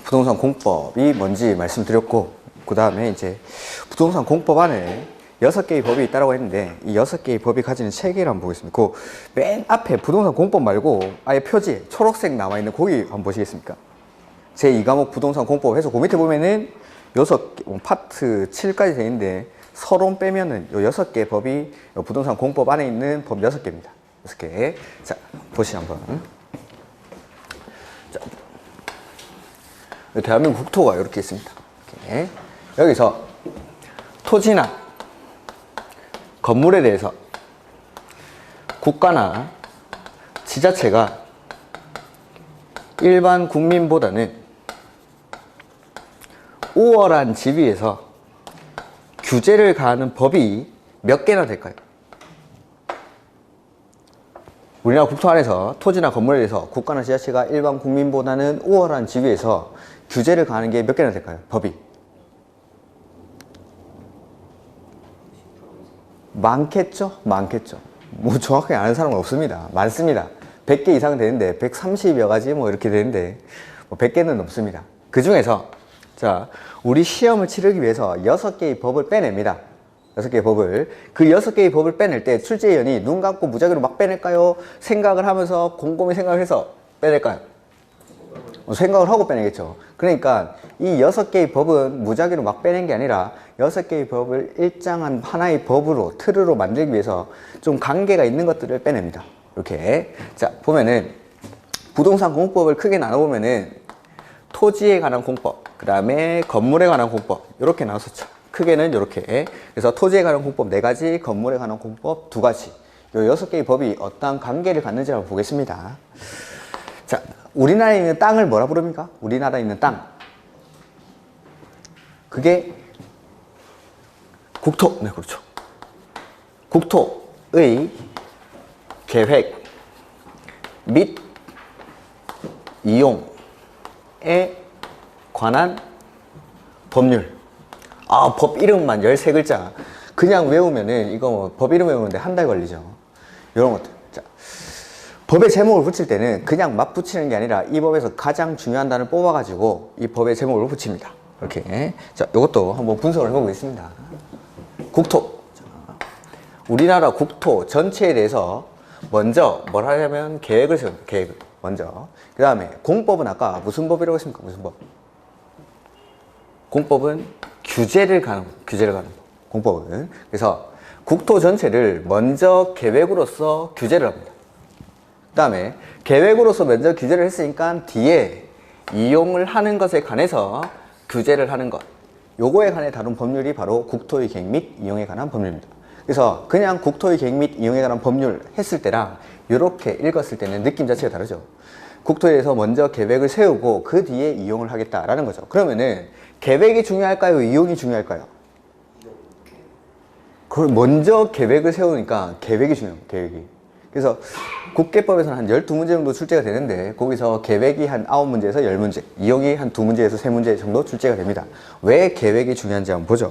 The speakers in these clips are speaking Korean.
부동산 공법이 뭔지 말씀드렸고, 그 다음에 이제 부동산 공법 안에 6개의 법이 있다고 했는데, 이 6개의 법이 가지는 체계를 한번 보겠습니다. 그 맨 앞에 부동산 공법 말고 아예 표지에 초록색 남아있는 거기 한번 보시겠습니까? 제2과목 부동산 공법 해서 그 밑에 보면은 파트 7까지 되어 있는데, 서론 빼면은 요 6개 법이 부동산 공법 안에 있는 법 6개입니다. 6개. 자, 보시죠, 한번. 자, 대한민국 국토가 이렇게 있습니다. 이렇게. 여기서 토지나 건물에 대해서 국가나 지자체가 일반 국민보다는 우월한 지위에서 규제를 가하는 법이 몇 개나 될까요? 우리나라 국토 안에서 토지나 건물에 대해서 국가나 지자체가 일반 국민보다는 우월한 지위에서 규제를 가하는 게 몇 개나 될까요? 법이. 많겠죠? 많겠죠. 뭐 정확하게 아는 사람은 없습니다. 많습니다. 100개 이상 되는데 130여 가지 뭐 이렇게 되는데 뭐 100개는 넘습니다. 그 중에서 자, 우리 시험을 치르기 위해서 6개의 법을 빼냅니다. 6개의 법을. 그 6개의 법을 빼낼 때 출제위원이 눈 감고 무작위로 막 빼낼까요? 생각을 하면서 곰곰이 생각을 해서 빼낼까요? 생각을 하고 빼내겠죠. 그러니까 이 6개의 법은 무작위로 막 빼낸 게 아니라 6개의 법을 일정한 하나의 법으로, 틀으로 만들기 위해서 좀 관계가 있는 것들을 빼냅니다. 이렇게. 자, 보면은 부동산 공법을 크게 나눠보면은 토지에 관한 공법, 그 다음에 건물에 관한 공법, 이렇게 나눴었죠. 크게는 이렇게. 그래서 토지에 관한 공법 4가지, 건물에 관한 공법 2가지. 이 6개의 법이 어떠한 관계를 갖는지 한번 보겠습니다. 자, 우리나라에 있는 땅을 뭐라 부릅니까? 우리나라에 있는 땅. 그게 국토. 네, 그렇죠. 국토의 계획 및 이용에 관한 법률. 아, 법 이름만 13글자. 그냥 외우면은 이거 뭐 법 이름 외우는데 한 달 걸리죠. 이런 것들. 자, 법의 제목을 붙일 때는 그냥 막 붙이는 게 아니라 이 법에서 가장 중요한 단어를 뽑아가지고 이 법의 제목을 붙입니다. 이렇게. 자, 이것도 한번 분석을 해보겠습니다. 국토. 자, 우리나라 국토 전체에 대해서 먼저 뭘 하냐면 계획을 세웁니다. 계획을. 먼저. 그 다음에 공법은 아까 무슨 법이라고 했습니까? 무슨 법? 공법은 규제를 가는 법. 공법은. 그래서 국토 전체를 먼저 계획으로서 규제를 합니다. 그 다음에 계획으로서 먼저 규제를 했으니까 뒤에 이용을 하는 것에 관해서 규제를 하는 것. 요거에 관해 다룬 법률이 바로 국토의 계획 및 이용에 관한 법률입니다. 그래서 그냥 국토의 계획 및 이용에 관한 법률 했을 때랑 이렇게 읽었을 때는 느낌 자체가 다르죠. 국토에 대해서 먼저 계획을 세우고 그 뒤에 이용을 하겠다라는 거죠. 그러면은 계획이 중요할까요? 이용이 중요할까요? 그걸 먼저 계획을 세우니까 계획이 중요합니다. 계획이. 그래서 국계법에서는 한 12문제 정도 출제가 되는데 거기서 계획이 한 9문제에서 10문제, 이용이 한 2문제에서 3문제 정도 출제가 됩니다. 왜 계획이 중요한지 한번 보죠.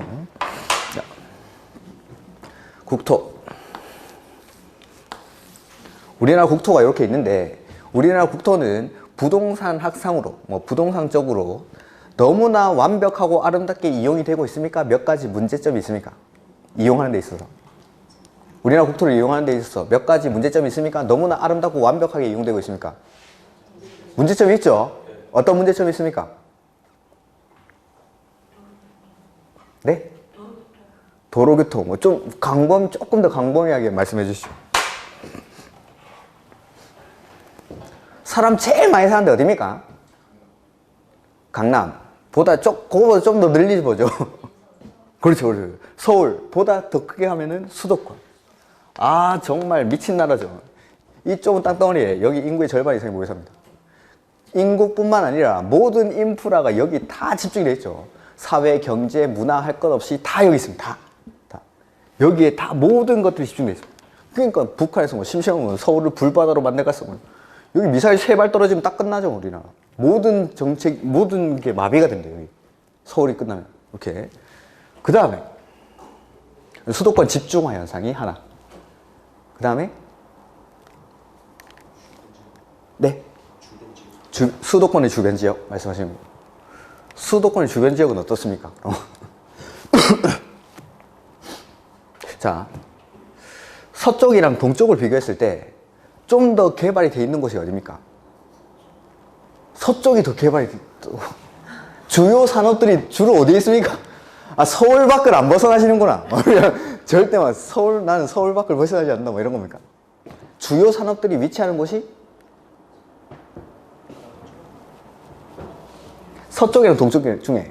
자, 국토. 우리나라 국토가 이렇게 있는데 우리나라 국토는 부동산 학상으로, 부동산적으로 너무나 완벽하고 아름답게 이용이 되고 있습니까? 몇 가지 문제점이 있습니까? 이용하는 데 있어서. 우리나라 국토를 이용하는 데 있어서 몇 가지 문제점이 있습니까? 너무나 아름답고 완벽하게 이용되고 있습니까? 문제점이 있죠? 어떤 문제점이 있습니까? 네? 도로교통. 조금 더 광범위하게 말씀해 주시죠. 사람 제일 많이 사는 데 어디입니까? 강남. 그거보다 좀 더 늘리지 보죠. 그렇죠. 서울보다 더 크게 하면은 수도권. 아, 정말 미친 나라죠. 이 좁은 땅덩어리에 여기 인구의 절반 이상이 모여 삽니다. 인구뿐만 아니라 모든 인프라가 여기 다 집중이 되어 있죠. 사회, 경제, 문화 할 것 없이 다 여기 있습니다. 다. 여기에 다 모든 것들이 집중되어 있습니다. 그러니까 북한에서 심지어는 서울을 불바다로 만들었어. 여기 미사일 3발 떨어지면 딱 끝나죠, 우리나라. 모든 정책, 모든 게 마비가 된대요, 여기. 서울이 끝나면. 이렇게. 그 다음에 수도권 집중화 현상이 하나. 그 다음에 네, 수도권의 주변 지역 말씀하시는 거. 수도권의 주변 지역은 어떻습니까? 자, 서쪽이랑 동쪽을 비교했을 때 좀 더 개발이 돼 있는 곳이 어디입니까? 서쪽이 더 개발이 주요 산업들이 주로 어디에 있습니까? 아, 서울 밖을 안 벗어나시는구나. 절대 막 나는 서울 밖을 벗어나지 않는다 뭐 이런 겁니까? 주요 산업들이 위치하는 곳이 서쪽이랑 동쪽 중에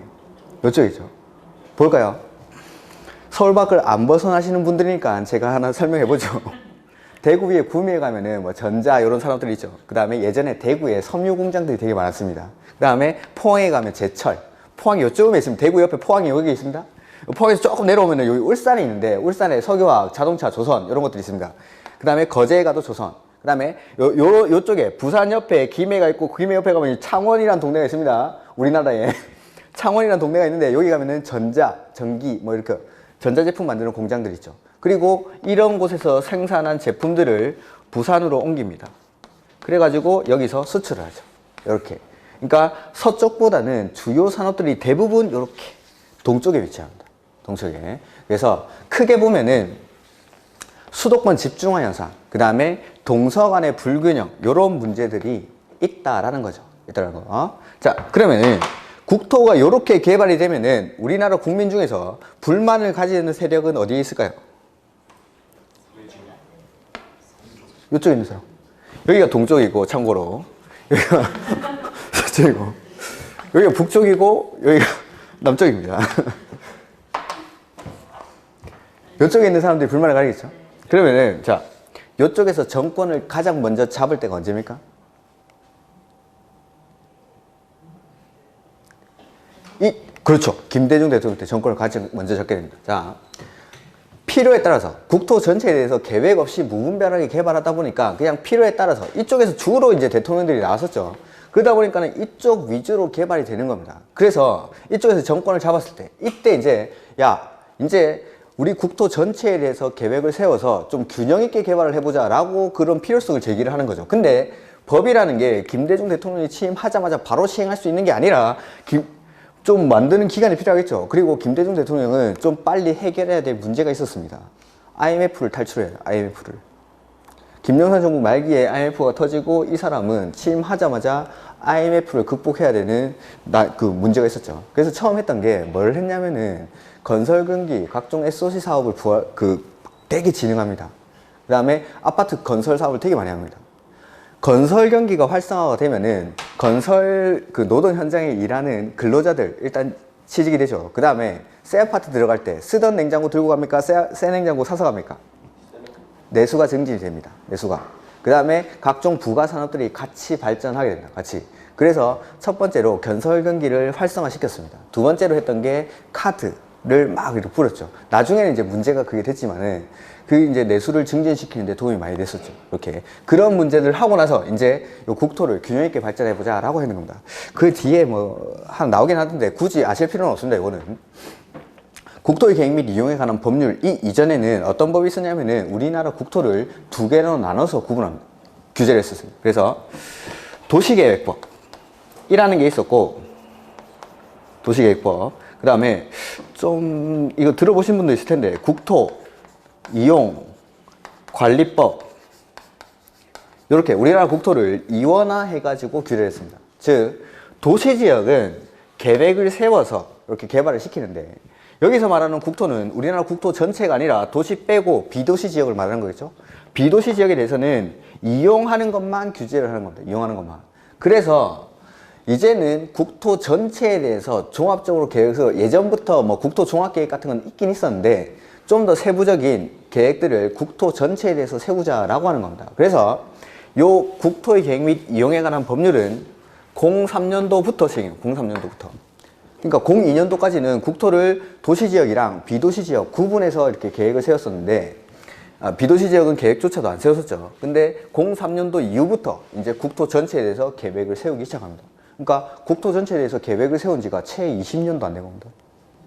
이쪽이죠. 볼까요? 서울 밖을 안 벗어나시는 분들이니까 제가 하나 설명해 보죠. 대구 위에 구미에 가면은 뭐 전자 이런 산업들이 있죠. 그 다음에 예전에 대구에 섬유 공장들이 되게 많았습니다. 그 다음에 포항에 가면 제철. 포항이 이쪽에 있습니다. 대구 옆에 포항이 여기 있습니다. 포항에서 조금 내려오면은 여기 울산이 있는데 울산에 석유화학, 자동차, 조선 이런 것들이 있습니다. 그 다음에 거제에 가도 조선. 그 다음에 요쪽에 부산 옆에 김해가 있고 김해 옆에 가면 창원이라는 동네가 있습니다. 우리나라에 창원이라는 동네가 있는데 여기 가면은 전자, 전기 뭐 이렇게 전자제품 만드는 공장들이 있죠. 그리고 이런 곳에서 생산한 제품들을 부산으로 옮깁니다. 그래가지고 여기서 수출을 하죠. 이렇게. 그러니까 서쪽보다는 주요 산업들이 대부분 이렇게 동쪽에 위치합니다. 동쪽에. 그래서 크게 보면은 수도권 집중화 현상, 그 다음에 동서간의 불균형 이런 문제들이 있다라는 거죠. 있다라는 거. 자, 그러면은 국토가 이렇게 개발이 되면은 우리나라 국민 중에서 불만을 가지는 세력은 어디에 있을까요? 이쪽에 있는 사람. 여기가 동쪽이고 참고로 여기가 서쪽이고 여기가 북쪽이고 여기가 남쪽입니다. 이쪽에 있는 사람들이 불만을 가지겠죠. 그러면은 자, 이쪽에서 정권을 가장 먼저 잡을 때가 언제입니까? 그렇죠. 김대중 대통령 때 정권을 가장 먼저 잡게 됩니다. 자, 필요에 따라서 국토 전체에 대해서 계획 없이 무분별하게 개발하다 보니까 그냥 필요에 따라서 이쪽에서 주로 이제 대통령들이 나왔었죠. 그러다 보니까는 이쪽 위주로 개발이 되는 겁니다. 그래서 이쪽에서 정권을 잡았을 때 이때 이제 우리 국토 전체에 대해서 계획을 세워서 좀 균형 있게 개발을 해보자 라고 그런 필요성을 제기를 하는 거죠. 근데 법이라는 게 김대중 대통령이 취임하자마자 바로 시행할 수 있는 게 아니라 좀 만드는 기간이 필요하겠죠. 그리고 김대중 대통령은 좀 빨리 해결해야 될 문제가 있었습니다. IMF를 탈출해요. IMF를. 김영삼 정부 말기에 IMF가 터지고 이 사람은 취임하자마자 IMF를 극복해야 되는 그 문제가 있었죠. 그래서 처음 했던 게 뭘 했냐면은 건설경기 각종 SOC 사업을 되게 진행합니다. 그 다음에 아파트 건설 사업을 되게 많이 합니다. 건설 경기가 활성화가 되면은 건설 노동 현장에 일하는 근로자들 일단 취직이 되죠. 그 다음에 새 아파트 들어갈 때 쓰던 냉장고 들고 갑니까? 새 냉장고 사서 갑니까? 내수가 증진이 됩니다. 내수가. 그 다음에 각종 부가 산업들이 같이 발전하게 됩니다. 같이. 그래서 첫 번째로 건설 경기를 활성화시켰습니다. 두 번째로 했던 게 카드를 막 이렇게 뿌렸죠. 나중에는 이제 문제가 그게 됐지만은 이제 내수를 증진시키는데 도움이 많이 됐었죠. 이렇게. 그런 문제를 하고 나서 이제 요 국토를 균형 있게 발전해보자 라고 하는 겁니다. 그 뒤에 하나 나오긴 하던데 굳이 아실 필요는 없습니다. 이거는. 국토의 계획 및 이용에 관한 법률 이전에는 어떤 법이 있었냐면은 우리나라 국토를 두 개로 나눠서 구분합니다. 규제를 했었습니다. 그래서 도시계획법이라는 게 있었고, 도시계획법. 그 다음에 좀 이거 들어보신 분도 있을 텐데 국토 이용 관리법, 이렇게 우리나라 국토를 이원화해 가지고 규제를 했습니다. 즉 도시지역은 계획을 세워서 이렇게 개발을 시키는데 여기서 말하는 국토는 우리나라 국토 전체가 아니라 도시 빼고 비도시 지역을 말하는 거겠죠. 비도시 지역에 대해서는 이용하는 것만 규제를 하는 겁니다. 이용하는 것만. 그래서 이제는 국토 전체에 대해서 종합적으로 계획해서 예전부터 국토 종합계획 같은 건 있긴 있었는데 좀 더 세부적인 계획들을 국토 전체에 대해서 세우자라고 하는 겁니다. 그래서 요 국토의 계획 및 이용에 관한 법률은 03년도부터 시행해요. 03년도부터. 그러니까 02년도까지는 국토를 도시지역이랑 비도시지역 구분해서 이렇게 계획을 세웠었는데 비도시지역은 계획조차도 안 세웠었죠. 근데 03년도 이후부터 이제 국토 전체에 대해서 계획을 세우기 시작합니다. 그러니까 국토 전체에 대해서 계획을 세운 지가 채 20년도 안 된 겁니다.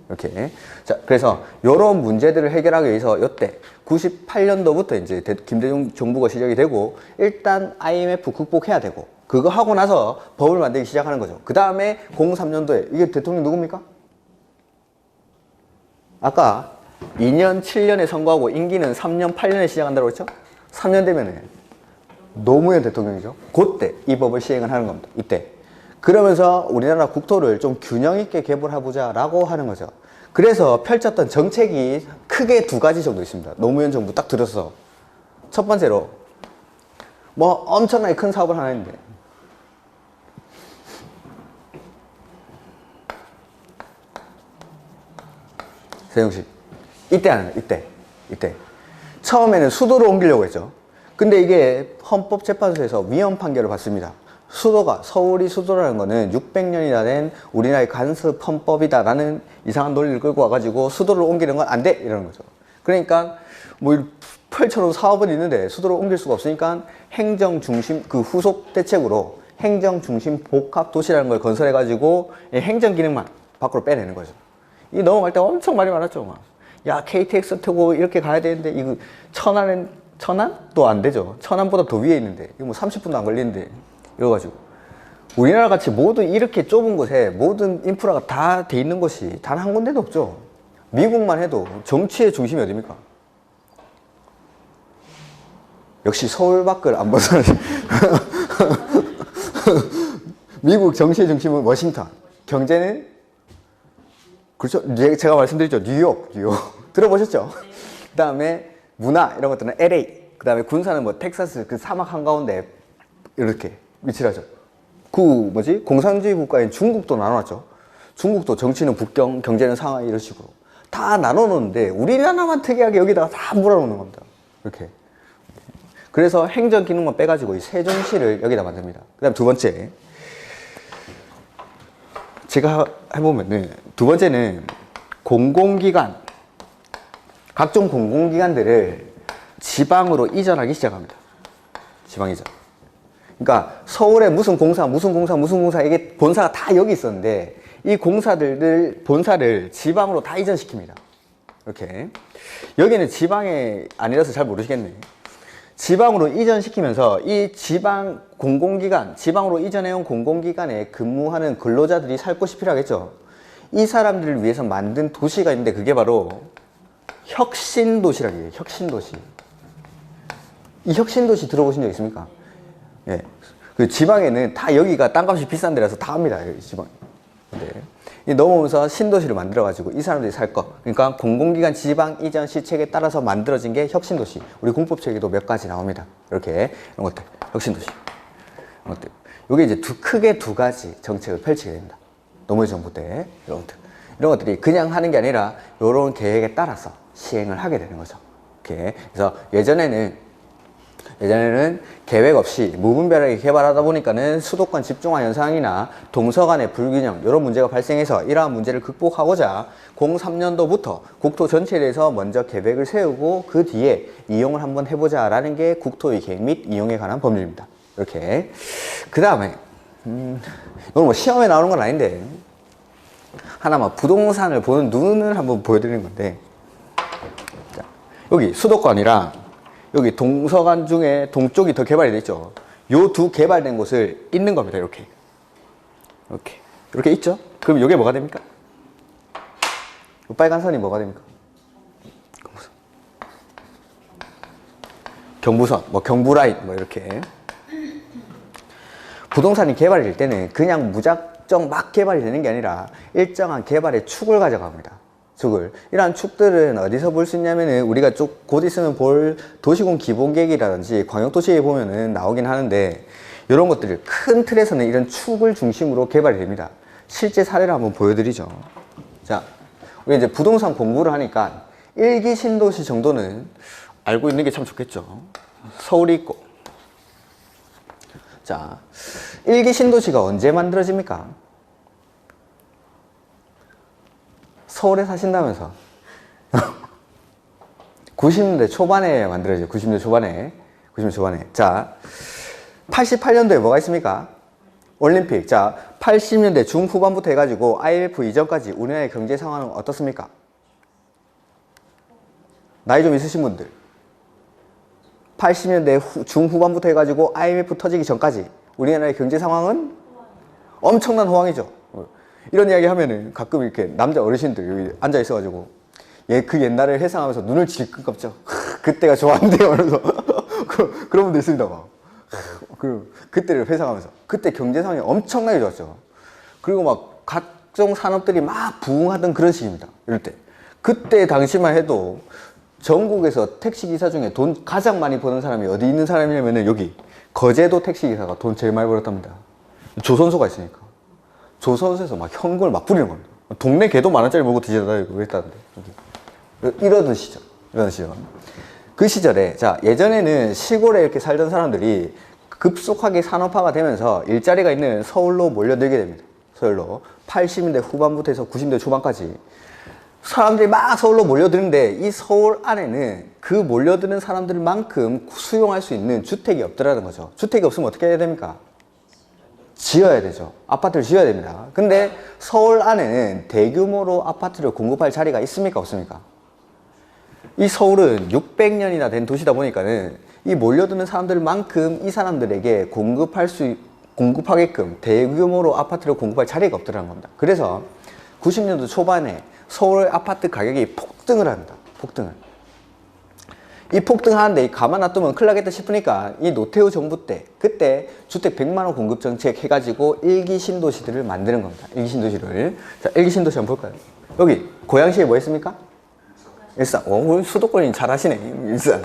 이렇게. 자, 그래서 이런 문제들을 해결하기 위해서 이때 98년도부터 이제 김대중 정부가 시작이 되고 일단 IMF 극복해야 되고 그거 하고 나서 법을 만들기 시작하는 거죠. 그 다음에 03년도에 이게 대통령 누굽니까? 아까 2년 7년에 선거하고 임기는 3년 8년에 시작한다고 했죠? 3년 되면은 노무현 대통령이죠. 그때 이 법을 시행을 하는 겁니다. 이때. 그러면서 우리나라 국토를 좀 균형 있게 개발해보자 라고 하는 거죠. 그래서 펼쳤던 정책이 크게 두 가지 정도 있습니다. 노무현 정부 딱 들어서. 첫 번째로 뭐 엄청나게 큰 사업을 하나 했는데 세종시 이때 하는 거예요. 이때 처음에는 수도로 옮기려고 했죠. 근데 이게 헌법재판소에서 위헌 판결을 받습니다. 수도가 서울이 수도라는 거는 600년이나 된 우리나라의 간섭 헌법이다 라는 이상한 논리를 끌고 와가지고 수도를 옮기는 건 안 돼 이러는 거죠. 그러니까 뭐 펼쳐놓은 사업은 있는데 수도를 옮길 수가 없으니까 행정 중심 그 후속 대책으로 행정 중심 복합 도시라는 걸 건설해가지고 행정 기능만 밖으로 빼내는 거죠. 이 넘어갈 때 엄청 말이 많았죠. 막. 야 KTX 타고 이렇게 가야 되는데 이거 천안도 안 되죠. 천안보다 더 위에 있는데 이거 뭐 30분도 안 걸리는데 이래가지고 우리나라 같이 모든 이렇게 좁은 곳에 모든 인프라가 다 돼 있는 곳이 단 한 군데도 없죠. 미국만 해도 정치의 중심이 어딥니까? 역시 서울 밖을 안 벗어나. 미국 정치의 중심은 워싱턴, 경제는 그렇죠. 제가 말씀드렸죠. 뉴욕. 들어보셨죠? 그 다음에 문화 이런 것들은 LA. 그 다음에 군사는 뭐 텍사스 그 사막 한가운데 이렇게 위치를 하죠. 그 공산주의 국가인 중국도 나눠놨죠. 중국도 정치는 북경, 경제는 상하이 이런 식으로 다 나눠놓는데 우리나라만 특이하게 여기다가 다 몰아놓는 겁니다. 이렇게. 그래서 행정 기능만 빼가지고 이 세종시를 여기다 만듭니다. 그 다음 두 번째. 제가 해보면은 두 번째는 공공기관, 각종 공공기관들을 지방으로 이전하기 시작합니다. 지방 이전. 그러니까 서울에 무슨 공사 이게 본사가 다 여기 있었는데 이 공사들 본사를 지방으로 다 이전시킵니다. 이렇게. 여기는 지방이 아니라서 잘 모르시겠네. 지방으로 이전시키면서 이 지방 공공기관, 지방으로 이전해온 공공기관에 근무하는 근로자들이 살 곳이 필요하겠죠. 이 사람들을 위해서 만든 도시가 있는데 그게 바로 혁신도시라고 해요. 혁신도시. 이 혁신도시 들어보신 적 있습니까? 예. 그 지방에는 다 여기가 땅값이 비싼 데라서 다 합니다. 여기 지방. 네. 넘어오면서 신도시를 만들어가지고 이 사람들이 살 거. 그러니까 공공기관 지방 이전 시책에 따라서 만들어진 게 혁신도시. 우리 공법책에도 몇 가지 나옵니다. 이렇게 이런 것들. 혁신도시. 이런 것들. 이게 이제 크게 두 가지 정책을 펼치게 됩니다. 노무현 정부 때 이런 것들. 이런 것들이 그냥 하는 게 아니라 이런 계획에 따라서 시행을 하게 되는 거죠. 이렇게. 그래서 예전에는 계획 없이 무분별하게 개발하다 보니까는 수도권 집중화 현상이나 동서 간의 불균형 이런 문제가 발생해서 이러한 문제를 극복하고자 03년도부터 국토 전체에 대해서 먼저 계획을 세우고 그 뒤에 이용을 한번 해보자 라는 게 국토의 계획 및 이용에 관한 법률입니다. 이렇게. 그 다음에 이건 뭐 시험에 나오는 건 아닌데 하나만 부동산을 보는 눈을 한번 보여드리는 건데 자, 여기 수도권이랑 여기 동서간 중에 동쪽이 더 개발이 돼 있죠. 요 두 개발된 곳을 잇는 겁니다. 이렇게 있죠. 그럼 이게 뭐가 됩니까? 이 빨간 선이 뭐가 됩니까? 경부선, 뭐 경부라인, 뭐 이렇게. 부동산이 개발이 될 때는 그냥 무작정 막 개발이 되는 게 아니라 일정한 개발의 축을 가져갑니다. 이러한 축들은 어디서 볼 수 있냐면은 우리가 곧 있으면 볼 도시군 기본계획이라든지 광역도시에 보면은 나오긴 하는데 이런 것들을 큰 틀에서는 이런 축을 중심으로 개발이 됩니다. 실제 사례를 한번 보여드리죠. 자, 우리 이제 부동산 공부를 하니까 1기 신도시 정도는 알고 있는 게 참 좋겠죠. 서울이 있고. 자, 1기 신도시가 언제 만들어집니까? 서울에 사신다면서 90년대 초반에 만들어져요. 90년대 초반에. 자, 88년도에 뭐가 있습니까? 올림픽. 자, 80년대 중후반부터 해가지고 IMF 이전까지 우리나라의 경제 상황은 어떻습니까? 나이 좀 있으신 분들. 80년대 중후반부터 해가지고 IMF 터지기 전까지 우리나라의 경제 상황은 엄청난 호황이죠. 이런 이야기 하면은 가끔 이렇게 남자 어르신들 여기 앉아 있어가지고 그 옛날을 회상하면서 눈을 질끈 감죠. 그때가 좋았는데요. 그래서 그런 분들 있습니다. 막. 그때를 회상하면서 그때 경제 상황이 엄청나게 좋았죠. 그리고 막 각종 산업들이 막 부흥하던 그런 시기입니다. 이럴 때 그때 당시만 해도 전국에서 택시기사 중에 돈 가장 많이 버는 사람이 어디 있는 사람이냐면은 여기 거제도 택시기사가 돈 제일 많이 벌었답니다. 조선소가 있으니까 조선소에서 막 현금을 막 뿌리는 겁니다. 동네 개도 10,000원짜리 먹고 뒤져다니고 그랬다는데 이러던 시절, 이런 시절. 그 시절에 자 예전에는 시골에 이렇게 살던 사람들이 급속하게 산업화가 되면서 일자리가 있는 서울로 몰려들게 됩니다. 서울로 80년대 후반부터 해서 90년대 초반까지 사람들이 막 서울로 몰려드는데 이 서울 안에는 그 몰려드는 사람들만큼 수용할 수 있는 주택이 없더라는 거죠. 주택이 없으면 어떻게 해야 됩니까? 지어야 되죠. 아파트를 지어야 됩니다. 근데 서울 안에는 대규모로 아파트를 공급할 자리가 있습니까? 없습니까? 이 서울은 600년이나 된 도시다 보니까는 이 몰려드는 사람들만큼 이 사람들에게 공급하게끔 대규모로 아파트를 공급할 자리가 없더라는 겁니다. 그래서 90년도 초반에 서울 아파트 가격이 폭등을 합니다. 폭등을. 이 폭등하는데 가만 놔두면 큰일 나겠다 싶으니까 이 노태우 정부 때 그때 주택 100만 원 공급 정책 해가지고 일기 신도시들을 만드는 겁니다. 일기 신도시를. 자, 일기 신도시 한번 볼까요? 여기 고양시에 뭐 있습니까? 일산. 우리 수도권이 잘 하시네. 일산.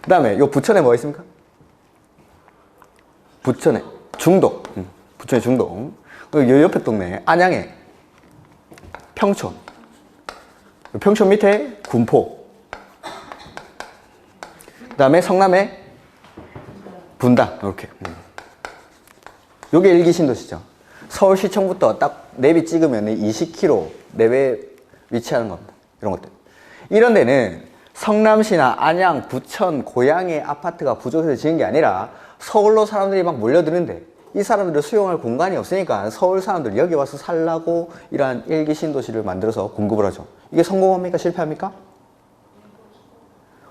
그 다음에 요 부천에 뭐 있습니까? 부천에 중동. 부천에 중동. 요 옆에 동네 안양에 평촌. 평촌 밑에 군포. 그 다음에 성남에 분당. 이렇게. 요게 일기 신도시죠. 서울시청부터 딱 내비 찍으면 20km 내외에 위치하는 겁니다. 이런 것들. 이런 데는 성남시나 안양, 부천, 고양의 아파트가 부족해서 지은 게 아니라 서울로 사람들이 막 몰려드는데 이 사람들을 수용할 공간이 없으니까 서울 사람들 여기 와서 살라고 이러한 일기 신도시를 만들어서 공급을 하죠. 이게 성공합니까? 실패합니까?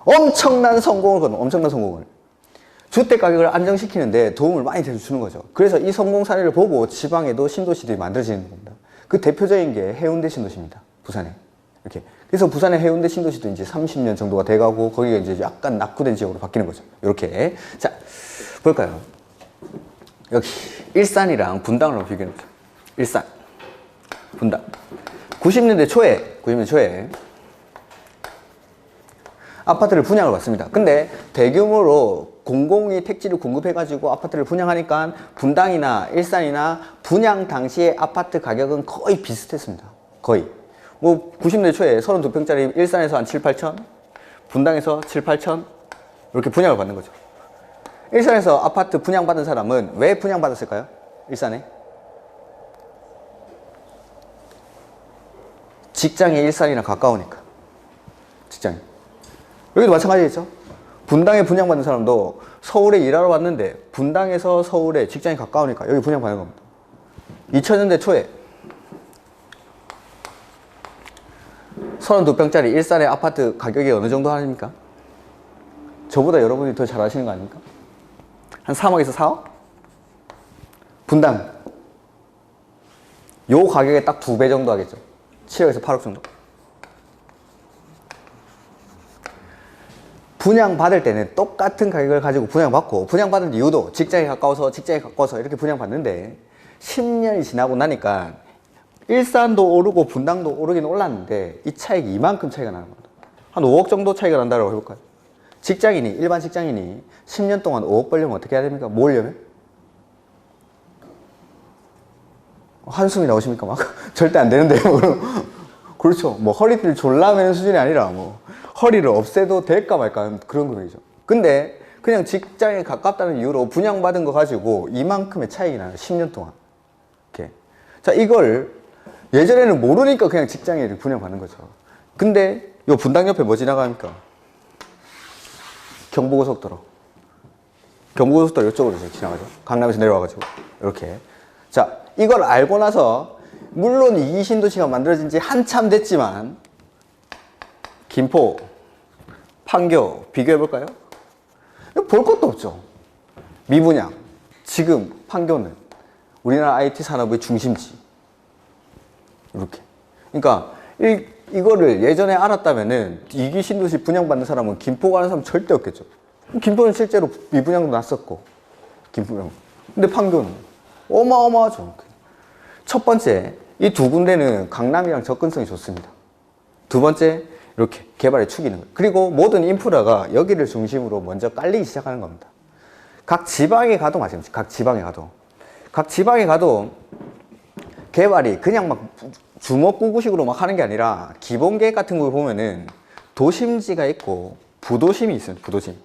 엄청난 성공을 거둔 엄청난 성공을. 주택 가격을 안정시키는데 도움을 많이 주는 거죠. 그래서 이 성공 사례를 보고 지방에도 신도시들이 만들어지는 겁니다. 그 대표적인 게 해운대 신도시입니다. 부산에. 이렇게. 그래서 부산의 해운대 신도시도 이제 30년 정도가 돼가고 거기가 이제 약간 낙후된 지역으로 바뀌는 거죠. 이렇게. 자, 볼까요? 여기 일산이랑 분당을 한번 비교해보죠. 일산, 분당. 90년대 초에 아파트를 분양을 받습니다. 근데 대규모로 공공이 택지를 공급해가지고 아파트를 분양하니까 분당이나 일산이나 분양 당시에 아파트 가격은 거의 비슷했습니다. 거의. 뭐 90년대 초에 32평짜리 일산에서 한 7, 8천, 분당에서 7, 8천 이렇게 분양을 받는 거죠. 일산에서 아파트 분양받은 사람은 왜 분양받았을까요? 일산에? 직장이 일산이랑 가까우니까. 직장이. 여기도 마찬가지겠죠? 분당에 분양받는 사람도 서울에 일하러 왔는데 분당에서 서울에 직장이 가까우니까 여기 분양받는 겁니다. 2000년대 초에 32평짜리 일산의 아파트 가격이 어느 정도 하십니까? 저보다 여러분이 더 잘 아시는 거 아닙니까? 한 3억에서 4억? 분당 요 가격에 딱 2배 정도 하겠죠. 7억에서 8억 정도. 분양받을 때는 똑같은 가격을 가지고 분양받고 분양받은 이유도 직장에 가까워서 이렇게 분양받는데 10년이 지나고 나니까 일산도 오르고 분당도 오르긴 올랐는데 이 차익이 이만큼 차이가 나는 겁니다. 한 5억 정도 차이가 난다고 해볼까요? 일반 직장인이 10년 동안 5억 벌려면 어떻게 해야 됩니까? 모으려면? 한숨이 나오십니까? 막 절대 안 되는데 그렇죠. 뭐 허리띠를 졸라 매는 수준이 아니라 뭐 허리를 없애도 될까 말까 그런 금액이죠. 근데 그냥 직장에 가깝다는 이유로 분양받은 거 가지고 이만큼의 차이가 나요. 10년 동안. 이렇게. 자, 이걸 예전에는 모르니까 그냥 직장에 분양받는 거죠. 근데 요 분당 옆에 뭐 지나갑니까? 경부고속도로. 경부고속도로 이쪽으로 지나가죠. 강남에서 내려와가지고. 이렇게. 자, 이걸 알고 나서 물론 이 신도시가 만들어진 지 한참 됐지만 김포, 판교 비교해볼까요? 볼 것도 없죠. 미분양. 지금 판교는 우리나라 IT 산업의 중심지. 이렇게. 그러니까 이거를 예전에 알았다면은 이기 신도시 분양받는 사람은 김포 가는 사람 절대 없겠죠. 김포는 실제로 미분양도 났었고, 김포는. 근데 판교는 어마어마하죠. 첫 번째, 이 두 군데는 강남이랑 접근성이 좋습니다. 두 번째, 이렇게 개발에 축이는 거예요. 그리고 모든 인프라가 여기를 중심으로 먼저 깔리기 시작하는 겁니다. 각 지방에 가도 마찬가지입니다. 각 지방에 가도 개발이 그냥 막 주먹구구식으로 막 하는 게 아니라 기본 계획 같은 거 보면은 도심지가 있고 부도심이 있습니다. 부도심.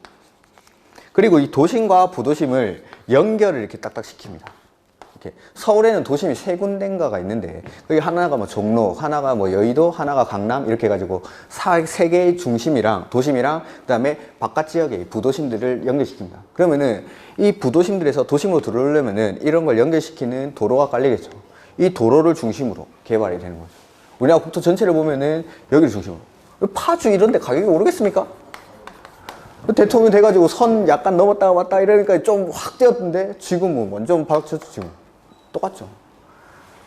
그리고 이 도심과 부도심을 연결을 이렇게 딱딱 시킵니다. 이렇게 서울에는 도심이 세 군데인가가 있는데 거기 하나가 뭐 종로, 하나가 뭐 여의도, 하나가 강남 이렇게 해가지고 세 개의 중심이랑 도심이랑 그다음에 바깥 지역의 부도심들을 연결시킵니다. 그러면은 이 부도심들에서 도심으로 들어오려면은 이런 걸 연결시키는 도로가 깔리겠죠. 이 도로를 중심으로 개발이 되는 거죠. 우리나라 국토 전체를 보면은 여기를 중심으로. 파주 이런 데 가격이 오르겠습니까? 대통령 돼가지고 선 약간 넘었다가 왔다 이러니까 좀 확 뛰었던데 지금은 완전 바닥쳤죠. 지금 똑같죠.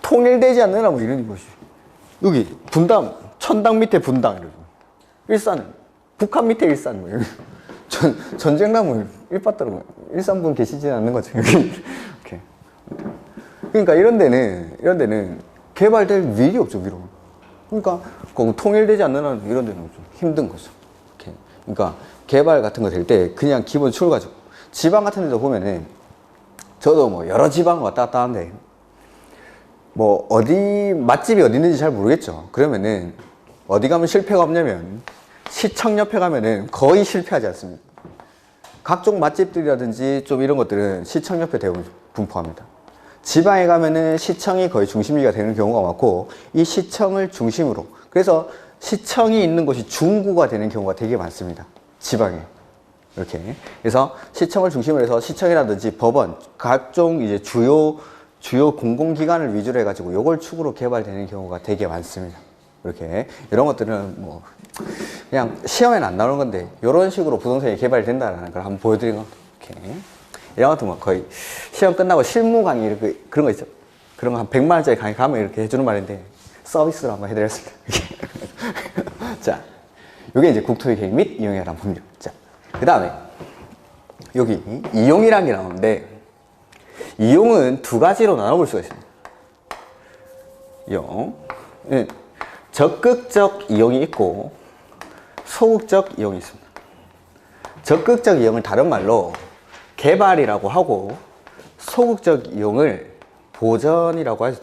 통일되지 않느냐 뭐 이런 것이. 여기 분당, 천당 밑에 분당 이러고 일산, 북한 밑에 일산 뭐 전쟁 나면 일빠따로 일산분 계시지 않는 거죠. 이렇게. 그러니까 이런 데는 개발될 일이 없죠, 위로. 그러니까 통일되지 않는 이런 데는 좀 힘든 거죠. 이렇게. 그러니까 개발 같은 거 될 때 그냥 기본 추월 가지고 지방 같은 데도 보면은 저도 뭐 여러 지방 왔다 갔다 하는데 뭐 어디 맛집이 어디 있는지 잘 모르겠죠. 그러면은 어디 가면 실패가 없냐면 시청 옆에 가면은 거의 실패하지 않습니다. 각종 맛집들이라든지 좀 이런 것들은 시청 옆에 대부분 분포합니다. 지방에 가면은 시청이 거의 중심지가 되는 경우가 많고 이 시청을 중심으로 그래서 시청이 있는 곳이 중구가 되는 경우가 되게 많습니다. 지방에 이렇게 그래서 시청을 중심으로 해서 시청이라든지 법원 각종 이제 주요 공공기관을 위주로 해가지고 요걸 축으로 개발되는 경우가 되게 많습니다. 이렇게 이런 것들은 뭐 그냥 시험에는 안 나오는 건데 이런 식으로 부동산이 개발된다는 걸 한번 보여드린 거 이렇게 이런 것도 뭐 거의 시험 끝나고 실무 강의 이렇게 그런 거 있죠. 그런 거 한 100만 원짜리 강의 가면 이렇게 해주는 말인데 서비스로 한번 해드렸습니다. 자, 이게 이제 국토의 계획 및 이용에 관한 법률. 자, 그 다음에 여기 이용이라는 게 나오는데 이용은 두 가지로 나눠볼 수가 있습니다. 이용, 적극적 이용이 있고 소극적 이용이 있습니다. 적극적 이용을 다른 말로 개발이라고 하고 소극적 이용을 보전이라고 하죠.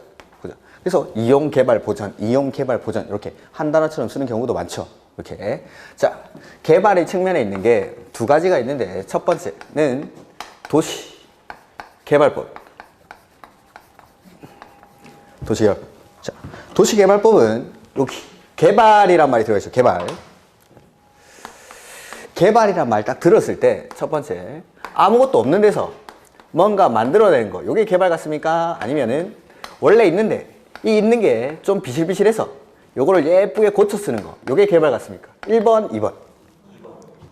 그래서 이용, 개발, 보전, 이용, 개발, 보전 이렇게 한 단어처럼 쓰는 경우도 많죠. 이렇게. 자, 개발의 측면에 있는 게 두 가지가 있는데 첫 번째는 도시개발법. 도시개발법. 자, 도시개발법은 여기 개발이란 말이 들어가 있죠. 개발. 개발이란 말 딱 들었을 때 첫 번째 아무것도 없는 데서 뭔가 만들어내는 거. 이게 개발 같습니까? 아니면은 원래 있는데 이 있는 게 좀 비실비실해서 요거를 예쁘게 고쳐 쓰는 거. 요게 개발 같습니까? 1번, 2번.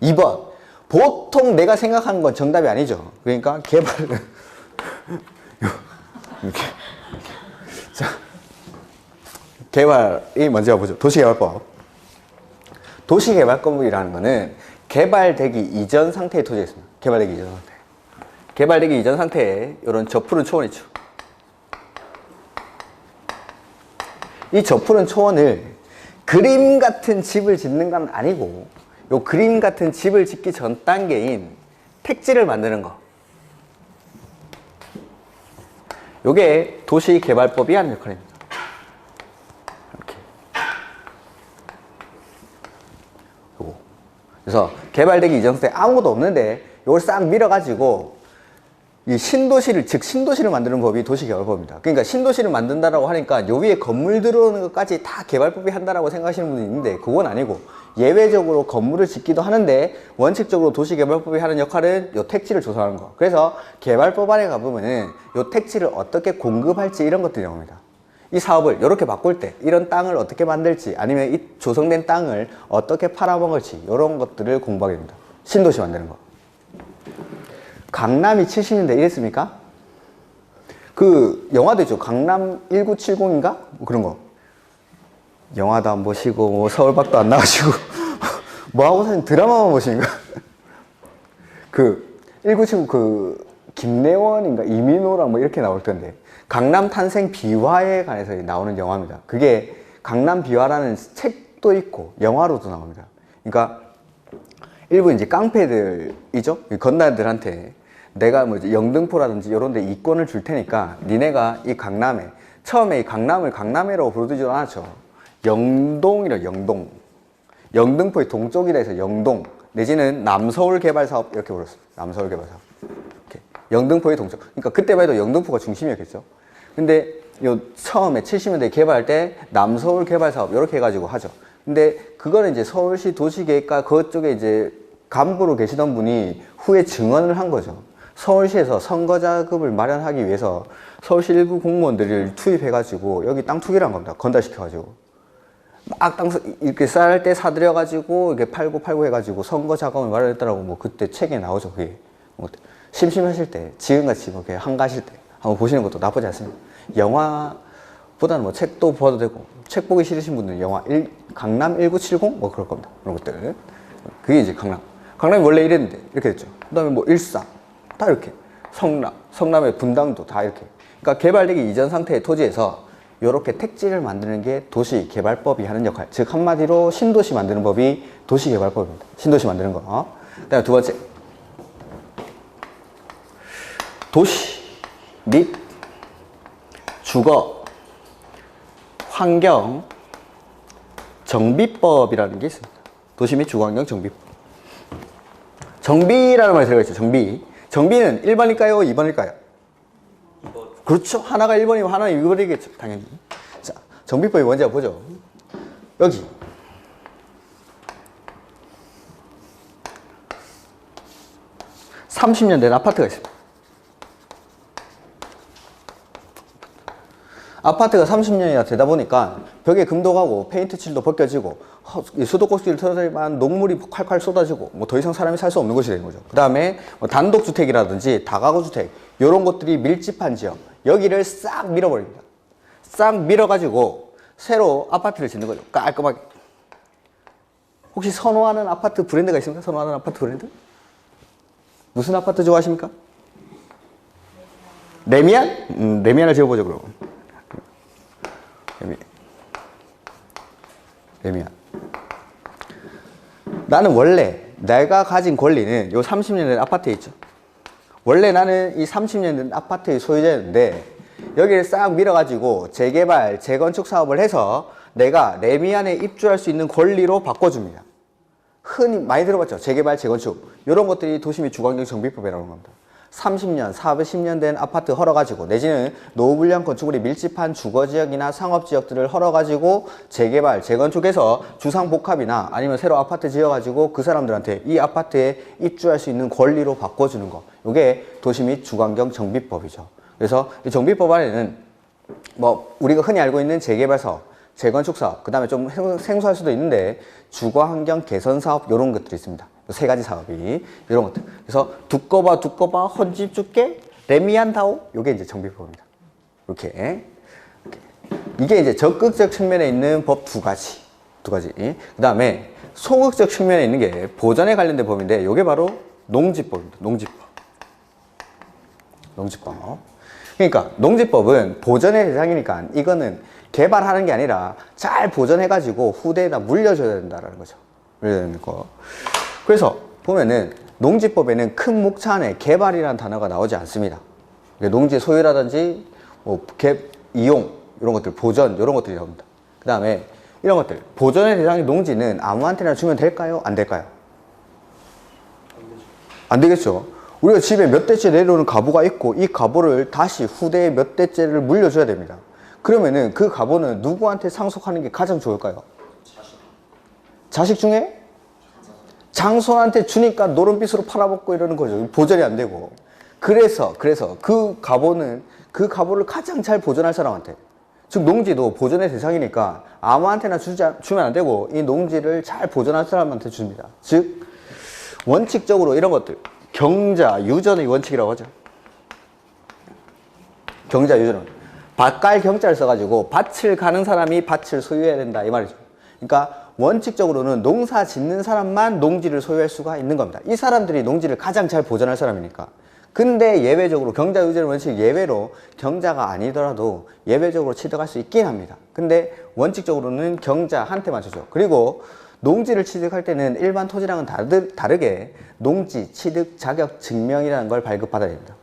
2번. 보통 내가 생각하는 건 정답이 아니죠. 그러니까 개발은 이렇게. 자, 개발이 먼저 가보죠. 도시개발법. 도시개발법이라는 거는 개발되기 이전 상태의 토지가 있습니다. 개발되기 이전 상태. 개발되기 이전 상태에 이런 저푸른 초원이 있죠. 이 저푸른 초원을 그림 같은 집을 짓는 건 아니고 요 그림 같은 집을 짓기 전 단계인 택지를 만드는 거. 요게 도시개발법이 하는 역할입니다. 이렇게. 요거. 그래서 개발되기 이전 상태 아무것도 없는데 요걸 싹 밀어가지고 이 신도시를 만드는 법이 도시개발법입니다. 그러니까 신도시를 만든다라고 하니까 요 위에 건물 들어오는 것까지 다 개발법이 한다라고 생각하시는 분이 있는데 그건 아니고 예외적으로 건물을 짓기도 하는데 원칙적으로 도시개발법이 하는 역할은 요 택지를 조성하는 거. 그래서 개발법 안에 가보면은 요 택지를 어떻게 공급할지 이런 것들이 나옵니다. 이 사업을 이렇게 바꿀 때 이런 땅을 어떻게 만들지 아니면 이 조성된 땅을 어떻게 팔아먹을지 이런 것들을 공부하게 됩니다. 신도시 만드는 거. 강남이 70년대 이랬습니까? 그 영화도 있죠. 강남 1970인가? 뭐 그런 거. 영화도 안 보시고 뭐 서울밖도 안 나가시고 뭐 하고 사신 드라마만 보시는 거. 그 1979 그 김래원인가 이민호랑 뭐 이렇게 나올 텐데 강남 탄생 비화에 관해서 나오는 영화입니다. 그게 강남 비화라는 책도 있고 영화로도 나옵니다. 그러니까 일부 이제 깡패들이죠. 건달들한테 내가 뭐 영등포라든지 이런 데 이권을 줄 테니까 니네가 이 강남에 처음에 이 강남을 강남이라고 부르지도 않았죠. 영동이라 영동. 영등포의 동쪽이라 해서 영동 내지는 남서울 개발 사업 이렇게 불렀어요. 남서울 개발 사업. 이렇게. 영등포의 동쪽. 그러니까 그때만 해도 영등포가 중심이었겠죠. 근데 요 처음에 70년대 개발할 때 남서울 개발 사업 이렇게 해가지고 하죠. 근데 그거는 이제 서울시 도시계획과 그쪽에 이제 간부로 계시던 분이 후에 증언을 한 거죠. 서울시에서 선거 자금을 마련하기 위해서 서울시 일부 공무원들을 투입해가지고 여기 땅 투기를 한 겁니다. 건달시켜가지고. 막 땅 이렇게 쌀 때 사들여가지고 이렇게 팔고 해가지고 선거 자금을 마련했더라고. 뭐 그때 책에 나오죠. 그게. 뭐 심심하실 때, 지금같이 뭐 이렇게 한가하실 때 한번 보시는 것도 나쁘지 않습니다. 영화보다는 뭐 책도 봐도 되고, 책 보기 싫으신 분들은 강남 1970? 뭐 그럴 겁니다. 그런 것들. 그게 이제 강남. 강남이 원래 이랬는데, 이렇게 됐죠. 그 다음에 뭐 일산, 다 이렇게. 성남의 분당도 다 이렇게. 그러니까 개발되기 이전 상태의 토지에서 이렇게 택지를 만드는 게 도시개발법이 하는 역할. 즉, 한마디로 신도시 만드는 법이 도시개발법입니다. 신도시 만드는 거. 그 다음에 두 번째. 도시 및 주거, 환경, 정비법이라는 게 있습니다. 도시 및 주거, 환경, 정비법. 정비라는 말이 들어가 있죠. 정비. 정비는 1번일까요? 2번일까요? 2번. 그렇죠. 하나가 1번이고 하나는 2번이겠죠. 당연히. 자, 정비법이 뭔지 한번 보죠. 여기. (30년) 된 아파트가 있습니다. 아파트가 30년이나 되다 보니까 벽에 금도 가고 페인트 칠도 벗겨지고 수도꼭지를 털어들만 녹물이 콸콸 쏟아지고 뭐 더 이상 사람이 살 수 없는 곳이 되는 거죠. 그 다음에 뭐 단독주택이라든지 다가구주택 이런 것들이 밀집한 지역 여기를 싹 밀어버립니다. 싹 밀어가지고 새로 아파트를 짓는 거죠. 깔끔하게. 혹시 선호하는 아파트 브랜드가 있습니까? 선호하는 아파트 브랜드? 무슨 아파트 좋아하십니까? 레미안? 레미안을 지어보죠 그럼. 레미안. 나는 원래 내가 가진 권리는 요 30년 된 아파트에 있죠. 원래 나는 이 30년 된 아파트의 소유자였는데 여기를 싹 밀어가지고 재개발, 재건축 사업을 해서 내가 레미안에 입주할 수 있는 권리로 바꿔줍니다. 흔히 많이 들어봤죠. 재개발, 재건축. 이런 것들이 도시 및 주거환경 정비법이라는 겁니다. 30년, 40년 된 아파트 헐어가지고 내지는 노후불량 건축물이 밀집한 주거지역이나 상업지역들을 헐어가지고 재개발, 재건축해서 주상복합이나 아니면 새로 아파트 지어가지고 그 사람들한테 이 아파트에 입주할 수 있는 권리로 바꿔주는 거. 이게 도시 및 주거환경 정비법이죠. 그래서 이 정비법 안에는 뭐 우리가 흔히 알고 있는 재개발 사업, 재건축 사업, 그 다음에 좀 생소할 수도 있는데 주거환경 개선 사업 이런 것들이 있습니다. 세 가지 사업이 이런 것들. 그래서 두꺼봐 헌집 줄게 레미안다오 요게 이제 정비법입니다. 이렇게 이게 이제 적극적 측면에 있는 법 두 가지. 그 다음에 소극적 측면에 있는 게 보전에 관련된 법인데 요게 바로 농지법입니다. 농지법. 그러니까 농지법은 보전의 대상이니까 이거는 개발하는 게 아니라 잘 보존해가지고 후대에다 물려줘야 된다는 거죠. 물려주는 거. 그래서 보면은 농지법에는 큰 목차 안에 개발이라는 단어가 나오지 않습니다. 농지 소유라든지 뭐 이용 이런 것들, 보전 이런 것들이 나옵니다. 그 다음에 이런 것들 보전의 대상인 농지는 아무한테나 주면 될까요? 안 될까요? 안 되겠죠. 우리가 집에 몇 대째 내려오는 가보가 있고 이 가보를 다시 후대에 몇 대째를 물려줘야 됩니다. 그러면은 그 가보는 누구한테 상속하는 게 가장 좋을까요? 자식 중에? 장손한테 주니까 노름빛으로 팔아먹고 이러는 거죠. 보전이 안 되고. 그래서 그 가보를 가장 잘 보존할 사람한테. 즉 농지도 보존의 대상이니까 아무한테나 주면 안 되고 이 농지를 잘 보존할 사람한테 줍니다. 즉 원칙적으로 이런 것들 경자, 유전의 원칙이라고 하죠. 경자 유전은 밭갈 경자를 써가지고 밭을 가는 사람이 밭을 소유해야 된다 이 말이죠. 그러니까 원칙적으로는 농사 짓는 사람만 농지를 소유할 수가 있는 겁니다. 이 사람들이 농지를 가장 잘 보존할 사람이니까. 근데 예외적으로 경자 유전 원칙 예외로 경자가 아니더라도 예외적으로 취득할 수 있긴 합니다. 근데 원칙적으로는 경자한테만 주죠. 그리고 농지를 취득할 때는 일반 토지랑은 다르게 농지 취득 자격 증명이라는 걸 발급받아야 됩니다.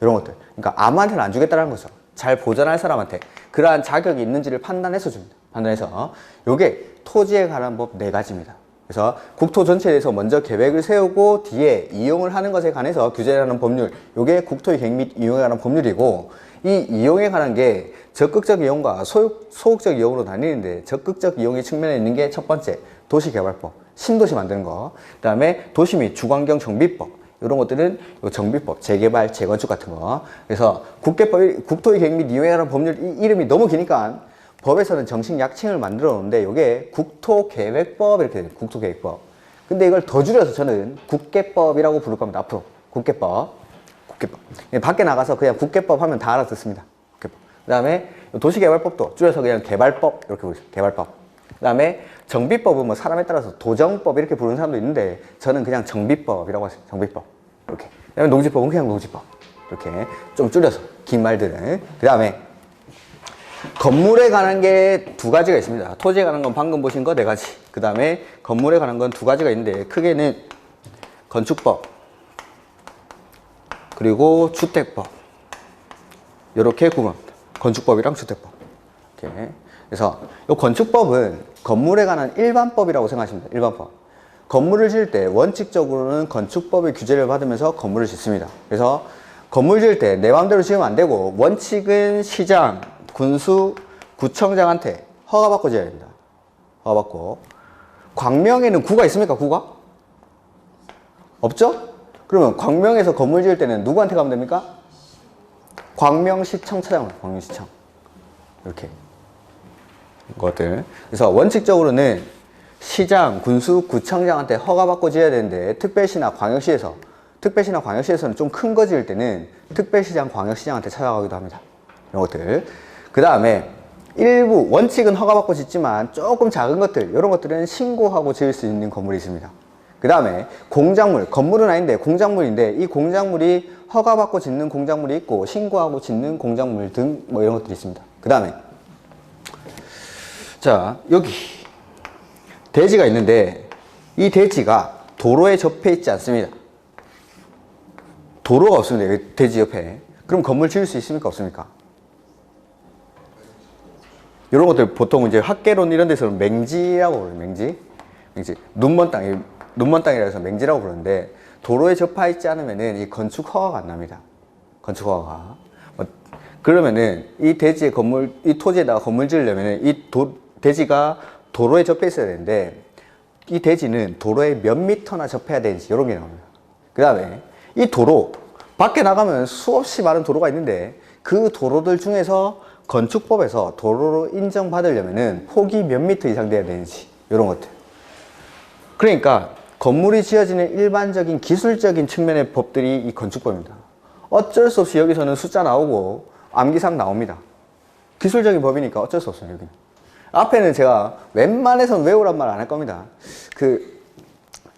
이런 것들. 그러니까 아무한테는 안 주겠다는 거죠. 잘 보존할 사람한테 그러한 자격이 있는지를 판단해서 줍니다. 판단해서 요게 토지에 관한 법 4가지입니다. 그래서 국토 전체에 대해서 먼저 계획을 세우고 뒤에 이용을 하는 것에 관해서 규제하는 법률, 요게 국토의 계획 및 이용에 관한 법률이고, 이 이용에 관한 게 적극적 이용과 소극적 이용으로 나뉘는데, 적극적 이용의 측면에 있는 게 첫 번째 도시개발법, 신도시 만드는 거, 그 다음에 도시 및 주거환경 정비법, 이런 것들은 정비법, 재개발, 재건축 같은 거. 그래서 국토의 계획 및 이용에 관한 법률 이름이 너무 기니까 법에서는 정식 약칭을 만들어 놓는데 이게 국토계획법 이렇게 돼요. 국토계획법. 근데 이걸 더 줄여서 저는 국계법이라고 부를 겁니다. 앞으로 국계법. 밖에 나가서 그냥 국계법 하면 다 알아듣습니다. 국계법. 그 다음에 도시개발법도 줄여서 그냥 개발법 이렇게 부르죠. 개발법. 그 다음에 정비법은 뭐 사람에 따라서 도정법 이렇게 부르는 사람도 있는데 저는 그냥 정비법이라고 하죠. 정비법. 이렇게. 그 다음에 농지법은 그냥 농지법. 이렇게 좀 줄여서 긴 말들은. 그 다음에 건물에 관한 게 2가지가 있습니다. 토지에 관한 건 방금 보신 거 4가지. 그 다음에 건물에 관한 건 2가지가 있는데 크게는 건축법 그리고 주택법 이렇게 구분합니다. 건축법이랑 주택법. 이렇게. 그래서 이 건축법은 건물에 관한 일반법이라고 생각하시면 됩니다. 일반법. 건물을 지을 때 원칙적으로는 건축법의 규제를 받으면서 건물을 짓습니다. 그래서 건물 지을 때 내 마음대로 지으면 안 되고 원칙은 시장, 군수, 구청장한테 허가받고 지어야 됩니다. 허가받고. 광명에는 구가 있습니까? 구가? 없죠? 그러면 광명에서 건물 지을 때는 누구한테 가면 됩니까? 광명시청 찾아가면 광명시청. 이렇게. 것들. 그래서 원칙적으로는 시장, 군수, 구청장한테 허가받고 지어야 되는데 특별시나 광역시에서는 좀 큰 거 지을 때는 특별시장, 광역시장한테 찾아가기도 합니다. 이런 것들. 그 다음에 일부 원칙은 허가받고 짓지만 조금 작은 것들 이런 것들은 신고하고 지을 수 있는 건물이 있습니다. 그 다음에 공작물, 건물은 아닌데 공작물인데 이 공작물이 허가받고 짓는 공작물이 있고 신고하고 짓는 공작물 등 뭐 이런 것들이 있습니다. 그 다음에 자 여기 대지가 있는데 이 대지가 도로에 접해 있지 않습니다. 도로가 없습니다. 대지 옆에. 그럼 건물 지을 수 있습니까? 없습니까? 이런 것들 보통 이제 학개론 이런 데서는 맹지라고 부르요. 맹지. 눈먼 땅이라 해서 맹지라고 부르는데 도로에 접해 있지 않으면은 이 건축 허가가 안 납니다. 건축 허가가. 그러면은 이 대지에 이 토지에다가 건물 지으려면은 대지가 도로에 접해 있어야 되는데 이 대지는 도로에 몇 미터나 접해야 되는지 이런 게 나옵니다. 그 다음에 이 도로 밖에 나가면 수없이 많은 도로가 있는데 그 도로들 중에서 건축법에서 도로로 인정받으려면은 폭이 몇 미터 이상 돼야 되는지 이런 것들. 그러니까 건물이 지어지는 일반적인 기술적인 측면의 법들이 이 건축법입니다. 어쩔 수 없이 여기서는 숫자 나오고 암기사항 나옵니다. 기술적인 법이니까 어쩔 수 없어요. 여기는. 앞에는 제가 웬만해서는 외우란 말 안 할 겁니다.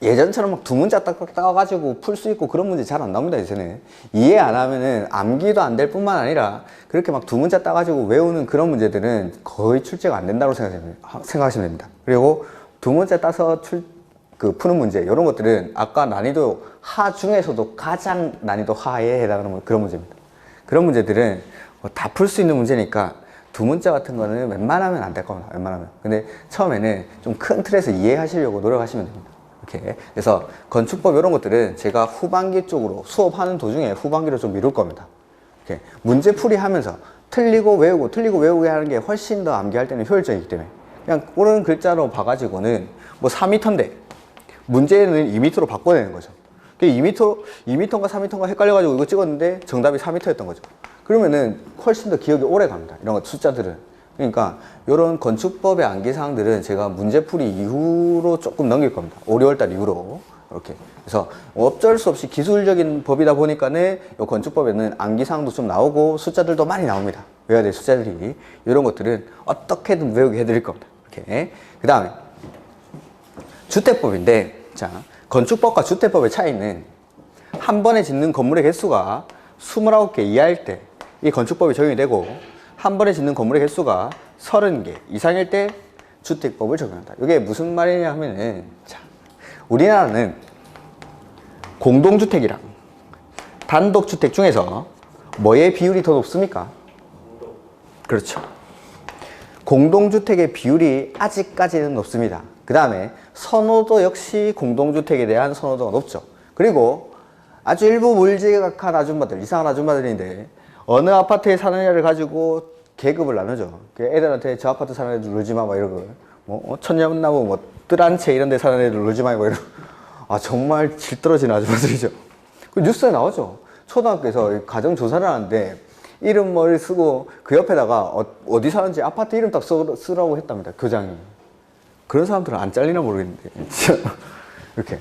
예전처럼 막 두 문자 딱딱 따가지고 풀 수 있고 그런 문제 잘 안 나옵니다. 이제는 이해 안 하면은 암기도 안 될 뿐만 아니라 그렇게 막 두 문자 따가지고 외우는 그런 문제들은 거의 출제가 안 된다고 생각하시면 됩니다. 그리고 두 문자 따서 푸는 문제 이런 것들은 아까 난이도 하 중에서도 가장 난이도 하에 해당하는 그런 문제입니다. 그런 문제들은 다 풀 수 있는 문제니까 두 문자 같은 거는 웬만하면 안 될 겁니다. 웬만하면. 근데 처음에는 좀 큰 틀에서 이해하시려고 노력하시면 됩니다. 이렇게. 그래서 건축법 이런 것들은 제가 후반기 쪽으로 수업하는 도중에 후반기로 좀 미룰 겁니다. 이렇게 문제풀이 하면서 틀리고 외우게 하는 게 훨씬 더 암기할 때는 효율적이기 때문에 그냥 옳은 글자로 봐가지고는 뭐 4m인데 문제는 2m로 바꿔내는 거죠. 2m인가 3m인가 헷갈려가지고 이거 찍었는데 정답이 4m였던 거죠. 그러면은 훨씬 더 기억이 오래 갑니다. 이런 것 숫자들은. 그러니까 이런 건축법의 암기사항들은 제가 문제풀이 이후로 조금 넘길 겁니다. 5, 6월달 이후로 이렇게. 그래서 어쩔 수 없이 기술적인 법이다 보니까는 이 건축법에는 암기사항도 좀 나오고 숫자들도 많이 나옵니다. 외워야 될 숫자들이. 이런 것들은 어떻게든 외우게 해드릴 겁니다. 이렇게. 그 다음에 주택법인데, 자, 건축법과 주택법의 차이는 한 번에 짓는 건물의 개수가 29개 이하일 때 이 건축법이 적용이 되고, 한 번에 짓는 건물의 개수가 30개 이상일 때 주택법을 적용한다. 이게 무슨 말이냐 하면은, 자, 우리나라는 공동주택이랑 단독주택 중에서 뭐의 비율이 더 높습니까? 그렇죠. 공동주택의 비율이 아직까지는 높습니다. 그 다음에 선호도 역시 공동주택에 대한 선호도가 높죠. 그리고 아주 일부 물지각한 아줌마들, 이상한 아줌마들인데 어느 아파트에 사느냐를 가지고 계급을 나누죠. 애들한테 저 아파트 사는 애들 놀지 마, 막 이러고, 뭐, 천년나무, 뭐, 뜰 한 채 이런 데 사는 애들 놀지 마, 막 이러고. 아, 정말 질 떨어지는 아줌마들이죠. 그 뉴스에 나오죠. 초등학교에서 가정조사를 하는데, 이름 뭐를 쓰고 그 옆에다가 어디 사는지 아파트 이름 딱 쓰라고 했답니다. 교장이. 그런 사람들은 안 잘리나 모르겠는데. 이렇게.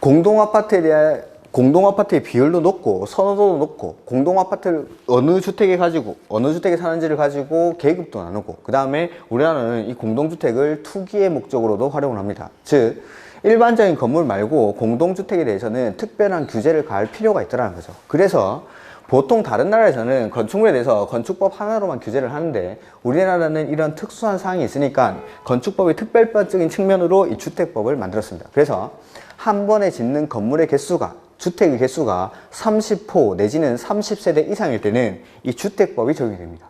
공동아파트의 비율도 높고 선호도도 높고 공동아파트를 어느 주택에 사는지를 가지고 계급도 나누고 그 다음에 우리나라는 이 공동주택을 투기의 목적으로도 활용을 합니다. 즉 일반적인 건물 말고 공동주택에 대해서는 특별한 규제를 가할 필요가 있다는 거죠. 그래서 보통 다른 나라에서는 건축물에 대해서 건축법 하나로만 규제를 하는데 우리나라는 이런 특수한 사항이 있으니까 건축법의 특별법적인 측면으로 이 주택법을 만들었습니다. 그래서 한 번에 짓는 건물의 개수가 주택의 개수가 30호 내지는 30세대 이상일 때는 이 주택법이 적용이 됩니다.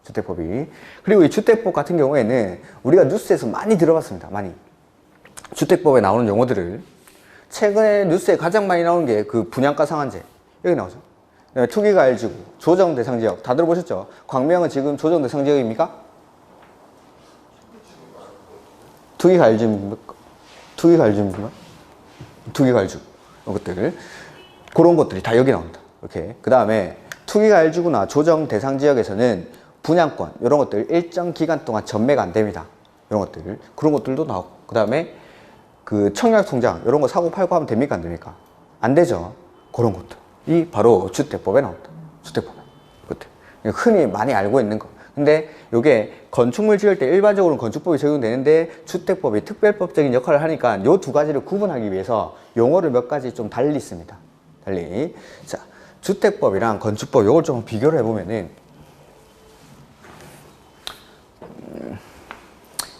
주택법이. 그리고 이 주택법 같은 경우에는 우리가 뉴스에서 많이 들어봤습니다. 많이. 주택법에 나오는 용어들을 최근에 뉴스에 가장 많이 나오는 게 그 분양가 상한제. 여기 나오죠. 투기과열지구, 조정대상지역. 다 들어보셨죠? 광명은 지금 조정대상지역입니까? 투기과열지구입니까? 투기과열지구. 것들 그런 것들이 다 여기 나온다. 이렇게. 그 다음에 투기과열지구나 조정대상지역에서는 분양권 이런 것들 일정 기간 동안 전매가 안 됩니다. 이런 것들 그런 것들도 나오고 그 다음에 그 청약통장 이런 거 사고 팔고 하면 됩니까 안 됩니까? 안 되죠. 그런 것들이 바로 주택법에 나온다. 주택법에 것들 흔히 많이 알고 있는 거. 근데 이게 건축물 지을 때 일반적으로는 건축법이 적용되는데 주택법이 특별법적인 역할을 하니까 이 두 가지를 구분하기 위해서 용어를 몇 가지 좀 달리 씁니다. 달리. 자, 주택법이랑 건축법 이걸 좀 비교를 해보면은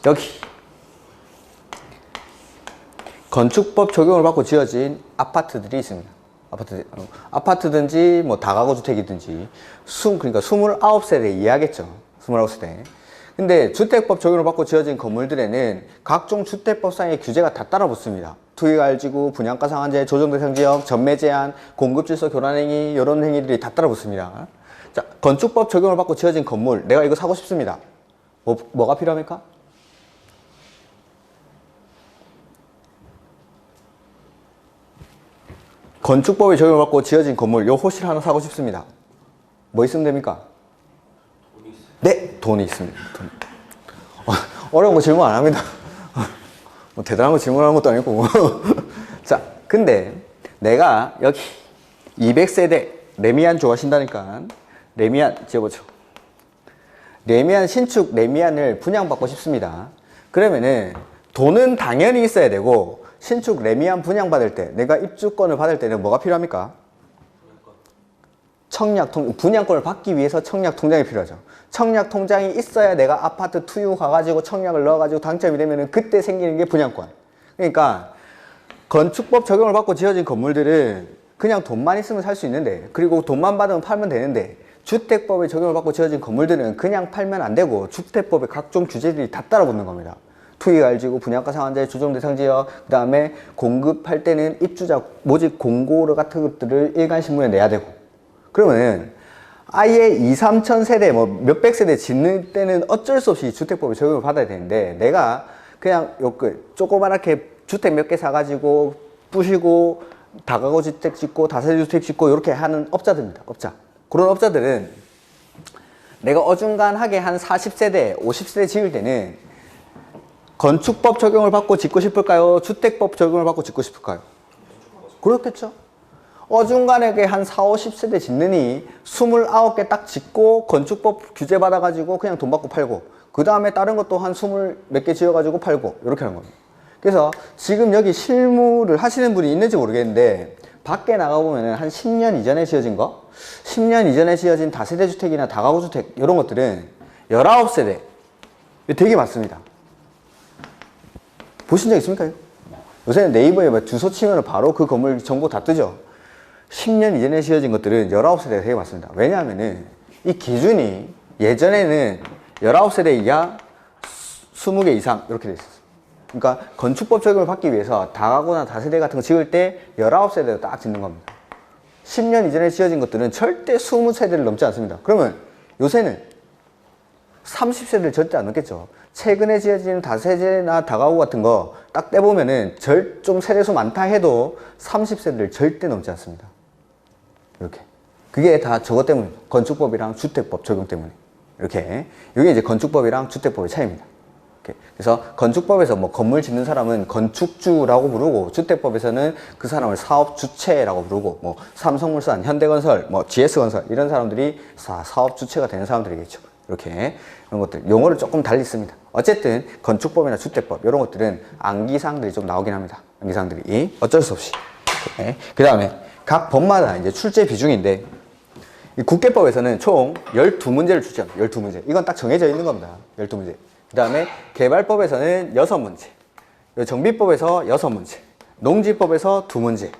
여기 건축법 적용을 받고 지어진 아파트들이 있습니다. 아파트든지 뭐 다가구 주택이든지 그러니까 29세대 이하겠죠. 29세대. 근데 주택법 적용을 받고 지어진 건물들에는 각종 주택법상의 규제가 다 따라붙습니다. 투기과열지구, 분양가 상한제, 조정대상지역, 전매 제한, 공급질서 교란행위 이런 행위들이 다 따라붙습니다. 자, 건축법 적용을 받고 지어진 건물 내가 이거 사고 싶습니다. 뭐가 필요합니까? 건축법에 적용을 받고 지어진 건물 요 호실 하나 사고 싶습니다. 뭐 있으면 됩니까? 네, 돈이 있습니다. 돈. 어려운 거 질문 안 합니다. 뭐 대단한 거 질문하는 것도 아니고. 자, 근데 내가 여기 200세대 레미안 좋아하신다니까 레미안 지어보죠. 레미안 신축 레미안을 분양받고 싶습니다. 그러면은 돈은 당연히 있어야 되고 신축 레미안 분양받을 때 내가 입주권을 받을 때는 뭐가 필요합니까? 분양권을 받기 위해서 청약통장이 필요하죠. 청약통장이 있어야 내가 아파트 투유 가가지고 청약을 넣어가지고 당첨이 되면은 그때 생기는 게 분양권. 그러니까 건축법 적용을 받고 지어진 건물들은 그냥 돈만 있으면 살 수 있는데 그리고 돈만 받으면 팔면 되는데 주택법에 적용을 받고 지어진 건물들은 그냥 팔면 안 되고 주택법의 각종 규제들이 다 따라붙는 겁니다. 투기과열지구, 분양가 상한제, 조정대상지역, 그 다음에 공급할 때는 입주자 모집 공고 같은 것들을 일간신문에 내야 되고 그러면은 아예 2, 3천 세대, 뭐 몇백 세대 짓는 때는 어쩔 수 없이 주택법에 적용을 받아야 되는데 내가 그냥 조그맣게 주택 몇 개 사가지고 부시고 다가구 주택 짓고 다세대주택 짓고 이렇게 하는 업자들입니다. 업자. 그런 업자들은 내가 어중간하게 한 40세대, 50세대 지을 때는 건축법 적용을 받고 짓고 싶을까요? 주택법 적용을 받고 짓고 싶을까요? 그렇겠죠. 어중간하게 한 4, 50세대 짓느니 29개 딱 짓고 건축법 규제 받아가지고 그냥 돈 받고 팔고 그 다음에 다른 것도 한 20 몇 개 지어가지고 팔고 이렇게 하는 겁니다. 그래서 지금 여기 실무를 하시는 분이 있는지 모르겠는데 밖에 나가보면 한 10년 이전에 지어진 거 10년 이전에 지어진 다세대 주택이나 다가구 주택 이런 것들은 19세대 되게 많습니다. 보신 적 있습니까? 요새는 네이버에 주소 치면 바로 그 건물 정보 다 뜨죠. 10년 이전에 지어진 것들은 19세대가 되게 많습니다. 왜냐하면은 이 기준이 예전에는 19세대 이하 20개 이상 이렇게 돼 있었어요. 그러니까 건축법 적용을 받기 위해서 다가구나 다세대 같은 거 지을 때 19세대로 딱 짓는 겁니다. 10년 이전에 지어진 것들은 절대 20세대를 넘지 않습니다. 그러면 요새는 30세대를 절대 안 넘겠죠. 최근에 지어진 다세대나 다가구 같은 거 딱 떼보면은 좀 세대수 많다 해도 30세대를 절대 넘지 않습니다. 이렇게. 그게 다 저것 때문에 건축법이랑 주택법 적용 때문에 이렇게. 이게 이제 건축법이랑 주택법의 차이입니다. 이렇게. 그래서 건축법에서 뭐 건물 짓는 사람은 건축주라고 부르고 주택법에서는 그 사람을 사업주체라고 부르고 뭐 삼성물산, 현대건설, 뭐 GS건설 이런 사람들이 사업주체가 되는 사람들이겠죠. 이렇게 이런 것들 용어를 조금 달리 씁니다. 어쨌든 건축법이나 주택법 이런 것들은 암기사항들이 좀 나오긴 합니다. 암기사항들이 어쩔 수 없이. 그 다음에 각 법마다 이제 출제 비중인데 이 국계법에서는 총 12문제를 출제합니다. 12문제. 이건 딱 정해져 있는 겁니다. 12문제. 그 다음에 개발법에서는 6문제. 정비법에서 6문제. 농지법에서 2문제.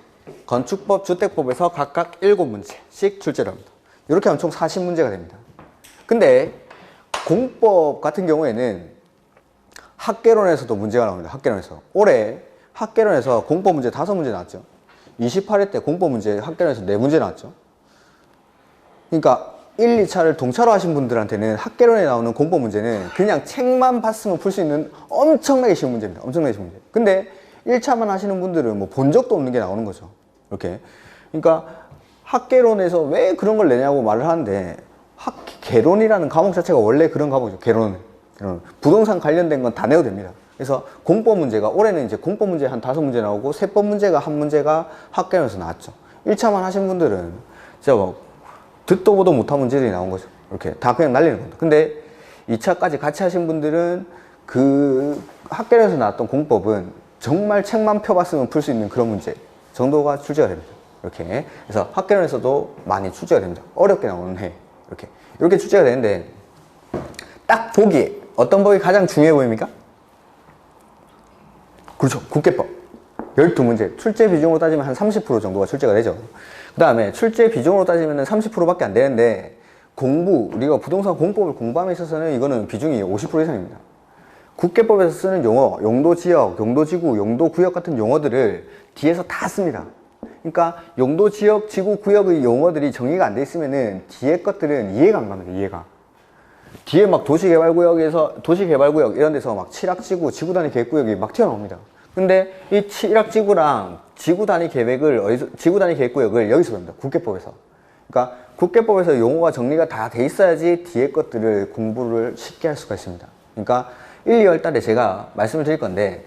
건축법, 주택법에서 각각 7문제씩 출제를 합니다. 이렇게 하면 총 40문제가 됩니다. 근데 공법 같은 경우에는 학개론에서도 문제가 나옵니다. 학개론에서. 올해 학개론에서 공법 문제 5문제 나왔죠. 28회 때 공법 문제 학개론에서 4문제 나왔죠. 그러니까 1, 2차를 동차로 하신 분들한테는 학개론에 나오는 공법 문제는 그냥 책만 봤으면 풀 수 있는 엄청나게 쉬운 문제입니다. 엄청나게 쉬운 문제. 근데 1차만 하시는 분들은 뭐 본 적도 없는 게 나오는 거죠. 이렇게. 그러니까 학개론에서 왜 그런 걸 내냐고 말을 하는데 개론이라는 과목 자체가 원래 그런 과목이죠. 개론. 부동산 관련된 건 다 내도 됩니다. 그래서 공법 문제가 올해는 이제 공법 문제 한 5문제 나오고 세법 문제가 1문제가 학개론에서 나왔죠. 1차만 하신 분들은 진짜 뭐 듣도 보도 못한 문제들이 나온 거죠. 이렇게 다 그냥 날리는 겁니다. 근데 2차까지 같이 하신 분들은 그 학개론에서 나왔던 공법은 정말 책만 펴봤으면 풀 수 있는 그런 문제 정도가 출제가 됩니다. 이렇게. 그래서 학개론에서도 많이 출제가 됩니다. 어렵게 나오는 해. 이렇게 출제가 되는데 딱 보기에 어떤 법이 가장 중요해 보입니까? 그렇죠. 국계법. 12문제. 출제 비중으로 따지면 한 30% 정도가 출제가 되죠. 그 다음에 출제 비중으로 따지면 30%밖에 안 되는데 우리가 부동산 공법을 공부함에 있어서는 이거는 비중이 50% 이상입니다. 국계법에서 쓰는 용어, 용도지역, 용도지구, 용도구역 같은 용어들을 뒤에서 다 씁니다. 그러니까 용도지역, 지구, 구역의 용어들이 정의가 안 돼 있으면은 뒤에 것들은 이해가 안 갑니다. 이해가. 뒤에 막 도시개발구역 이런 데서 막 칠학지구, 지구단위 계획구역이 막 튀어나옵니다. 근데 이 칠학지구랑 지구단위 계획구역을 여기서 봅니다. 국계법에서. 그러니까 국계법에서 용어가 정리가 다 돼 있어야지 뒤에 것들을 공부를 쉽게 할 수가 있습니다. 그러니까 1, 2월 달에 제가 말씀을 드릴 건데